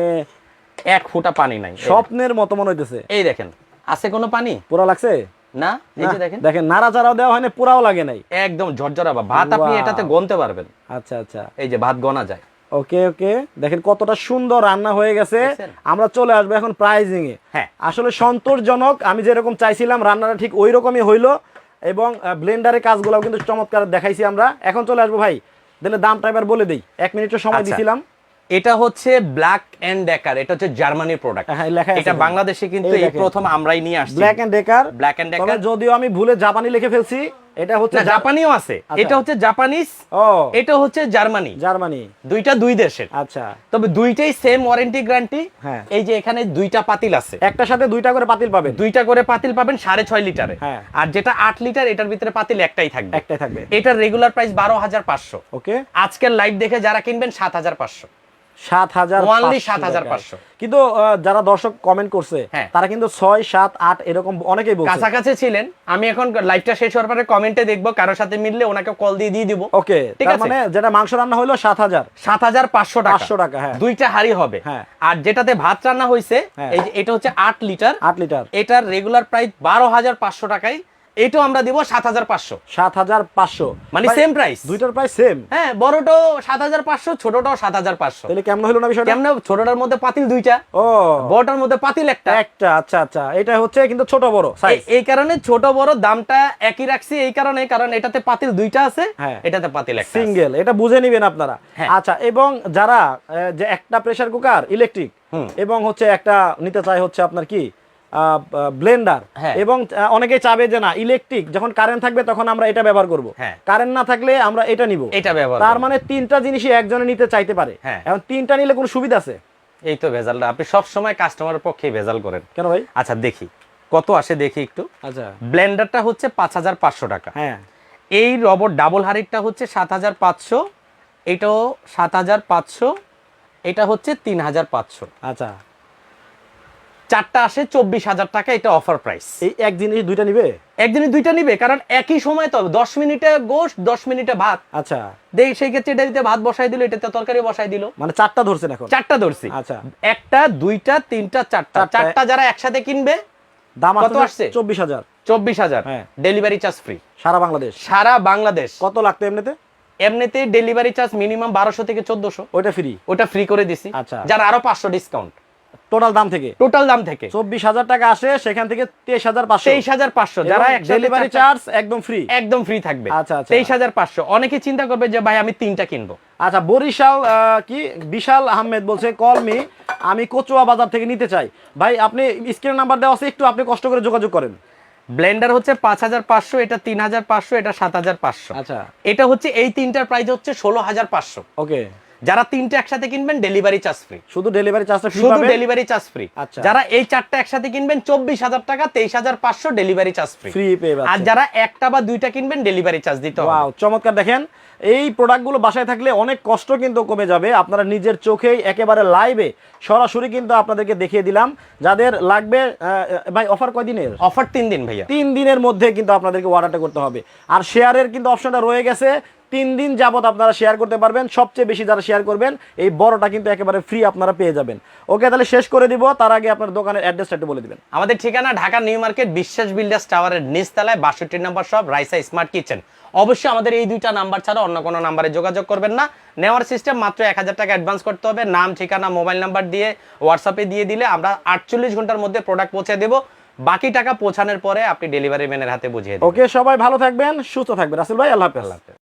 এক ফোঁটা পানি নাই, স্বপ্নের মতো মনে হইতেছে। এই দেখেন, আছে কোনো পানি? পুরা লাগছে না, এই যে না, দেখেন, দেখেন নাড়াচাড়াও দেওয়া হয় না, পুরাও লাগে নাই, একদম ঝরঝরা ভাত, আপনি Wow. এটাতে গনতে পারবেন। আচ্ছা আচ্ছা, এই যে ভাত গনা যায়। ওকে ওকে, দেখেন কতটা সুন্দর রান্না হয়ে গেছে। দেখছেন? আমরা চলে আসবো এখন প্রাইজিং এ। হ্যাঁ, আসলে সন্তোষজনক, আমি যেরকম চাইছিলাম রান্নাটা ঠিক ওই রকমই হইলো, এবং ব্লেন্ডারের কাজগুলো কিন্তু চমৎকার দেখাইছি আমরা। এখন চলে আসবো ভাই, দিলে দামটা এবার বলে দেই, 1 মিনিটের সময় আচ্ছা। দিছিলাম। এটা হচ্ছে ব্ল্যাক এন্ড ডেকার, এটা হচ্ছে জার্মানির প্রোডাক্ট। হ্যাঁ, লেখা আছে এটা দেখেন। বাংলাদেশে কিন্তু এই এই দেখেন। প্রথম আমরাই নিয়ে আসছি। Black and Decker, Black and তবে ডেকার, যদিও আমি ভুলে জাপানি লিখে ফেলছি, এটা হচ্ছে না জাপানিও আছে। আচ্ছা। এটা হচ্ছে জাপানিজ, ও এটা হচ্ছে জার্মানি, জার্মানি। দুইটা দুই দেশের। আচ্ছা, তবে দুইটাই সেম ওয়ারেন্টি গ্যারান্টি। হ্যাঁ। এই যে এখানে দুইটা পাতিল আছে, একটার সাথে 2টা করে পাতিল পাবেন। দুইটা করে পাতিল পাবেন 6.5 লিটারে। হ্যাঁ। আর যেটা 8 লিটার, এটার ভিতরে পাতিল একটাই থাকবে। একটাই থাকবে। এটার রেগুলার প্রাইস 12,500। ওকে, আজকের লাইভ দেখে যারা কিনবেন 7,500। 7,500, Only 7,500 কিন্তু যারা দর্শক কমেন্ট করছে, হ্যাঁ। তারা কিন্তু 6, 7, 8 এরকম অনেকেই বলছে। কাছাকাছি ছিলেন। আমি এখন লাইভটা শেষ হওয়ার পরে কমেন্টে দেখবো, কারোর সাথে মিললে ওনাকে কল দিয়ে দিব। ওকে, ঠিক তার আছে। মানে যেটা মাংস রান্না হইলো 7,000, 7,500 টাকা। 500 টাকা, হ্যাঁ। দুইটা হাড়ি হবে। হ্যাঁ। আর যেটাতে ভাত রান্না হয়েছে, হ্যাঁ। এই যে এটা হচ্ছে 8 লিটার। 8 লিটার, এটার রেগুলার প্রাইস 12,500 টাকায়, এটাও আমরা দিব 7,500। 7,500, মানে ভাই, সেম প্রাইস। দুইটার প্রাইস সেম। হ্যাঁ, বড়টাও 7,500, ছোটটাও 7,500। তাহলে কেমন হইলো না বিষয়টা? কেমনে? ছোটটার মধ্যে পাতিল দুইটা, ও বড়টার মধ্যে পাতিল একটা। একটা, আচ্ছা আচ্ছা, এটা হচ্ছে কিন্তু ছোট বড় সাইজ। এই কারণে ছোট বড় দামটা একই রাখছি, এই কারণে, কারণ এটাতে পাতিল দুইটা আছে, হ্যাঁ। এটাতে পাতিল একটা আছে। সিঙ্গেল, এটা বুঝে নিবেন আপনারা। হ্যাঁ। আচ্ছা, এবং যারা যে একটা প্রেসার কুকার ইলেকট্রিক, এবং হচ্ছে একটা নিতে চাই হচ্ছে আপনার কি ব্লেন্ডার, হ্যাঁ। এবং অনেকেই চাবে যে না ইলেকট্রিক, যখন কারেন্ট থাকবে তখন আমরা এটা ব্যবহার করব, হ্যাঁ। কারেন্ট না থাকলে আমরা এটা নিব, এটা ব্যবহার তার করব। মানে 3টা জিনিসই একজনে নিতে চাইতে পারে। হ্যাঁ। এখন 3টা নিলে কোনো সুবিধা আছে? এই তো ভেজালটা, আপনি সব সময় কাস্টমারের পক্ষে ভেজাল করেন কেন ভাই? আচ্ছা দেখি কত আসে, দেখি একটু। আচ্ছা, ব্লেন্ডারটা হচ্ছে 5,500 টাকা। হ্যাঁ, এই রবট ডাবল হাড়িটা হচ্ছে 7,500, এটাও 7,500, এটা হচ্ছে 3,500। আচ্ছা, চারটা আসে 24,000 টাকা, এটা অফার প্রাইস। এই এক জিনিস দুইটা নিবে? একদিনে দুইটা নিবে, কারণ একই সময় তো 10 মিনিটে গোশত, 10 মিনিটে ভাত। আচ্ছা, দেখ সেই ক্ষেত্রে এটাতে ভাত বসাই দিল, এটাতে তরকারি বসাই দিল। মানে 4টা ধরছেন এখন? চারটা ধরছি। আচ্ছা, একটা, দুইটা, তিনটা, চারটা। চারটা যারা একসাথে কিনবে, দাম কত আসছে? 24,000। 24,000। হ্যাঁ। ডেলিভারি চার্জ ফ্রি সারা বাংলাদেশ। সারা বাংলাদেশ। কত লাগতো এমনিতে? এমনিতে ডেলিভারি চার্জ মিনিমাম 1200 থেকে 1400, ওইটা ফ্রি? ওটা ফ্রি করে দিছি। আচ্ছা। যারা আরো 500 ডিসকাউন্ট। টোটাল দাম থেকে টোটাল দাম থেকে 24,000 টাকা আসে, সেখান থেকে 23,500। 23,500 যারা ডেলিভারি চার্জ একদম ফ্রি। একদম ফ্রি থাকবে। আচ্ছা আচ্ছা। 23,500। অনেকে চিন্তা করবে যে ভাই আমি 3টা কিনবো। আচ্ছা, বরিশাল কি বিশাল আহমেদ বলছে কল মি, আমি কচুয়া বাজার থেকে নিতে চাই। ভাই আপনি স্ক্রিন নাম্বার দেওয়া আছে, একটু আপনি কষ্ট করে যোগাযোগ করেন। ব্লেন্ডার হচ্ছে 5,500, এটা 3,500, এটা 7,500। আচ্ছা, এটা হচ্ছে এই তিনটার প্রাইস হচ্ছে 16,500। ওকে। যারা তিনটা একসাথে কিনবেন ডেলিভারি চার্জ ফ্রি। শুধু ডেলিভারি চার্জটা ফ্রি শুধু পাবেন। Delivery charge free. আচ্ছা। যারা এই চারটা একসাথে কিনবেন 24,000 টাকা, 23,500 ডেলিভারি চার্জ ফ্রি। ফ্রি পেয়ে যাচ্ছেন। আর যারা একটা বা দুইটা কিনবেন ডেলিভারি চার্জ দিতে হবে। ওয়াও, চমৎকার। দেখেন এই প্রোডাক্টগুলো বাসায় থাকলে অনেক কষ্ট কিন্তু কমে যাবে। আপনারা নিজের চোখেই একেবারে লাইভে সরাসরি কিন্তু আপনাদেরকে দেখিয়ে দিলাম। যাদের লাগবে ভাই, অফার কয়দিনের? অফার 3 দিন ভাইয়া। 3 দিনের মধ্যে কিন্তু আপনাদেরকে অর্ডারটা করতে হবে। আর শেয়ারের কিন্তু অপশনটা রয়ে গেছে, 3 দিন যাবত আপনারা শেয়ার করতে পারবেন। সবচেয়ে বেশি যারা শেয়ার করবেন এই বড়টা কিন্তু একেবারে ফ্রি আপনারা পেয়ে যাবেন। ওকে, তাহলে শেষ করে দিব, তার আগে আপনার দোকানের অ্যাড্রেসটা একটু বলে দিবেন। আমাদের ঠিকানা ঢাকা নিউ মার্কেট বিশ্বাস বিল্ডার্স টাওয়ারের নিচতলায় 62 নম্বর শপ, রাইসা স্মার্ট কিচেন। অবশ্যই আমাদের এই দুইটা নাম্বার ছাড়া অন্য কোনো নাম্বারে যোগাযোগ করবেন না। নেওয়ার সিস্টেম মাত্র 1000 টাকা অ্যাডভান্স করতে হবে। নাম, ঠিকানা, মোবাইল নাম্বার দিয়ে হোয়াটসঅ্যাপে দিয়ে দিলে আমরা 48 ঘন্টার মধ্যে প্রোডাক্ট পৌঁছে দেবো। বাকি টাকা পৌঁছানোর পরে আপনি ডেলিভারি ম্যানের হাতে বুঝিয়ে দেবেন। ওকে, সবাই ভালো থাকবেন, সুস্থ থাকবেন। রাসেল ভাই, আল্লাহ হাফেজ।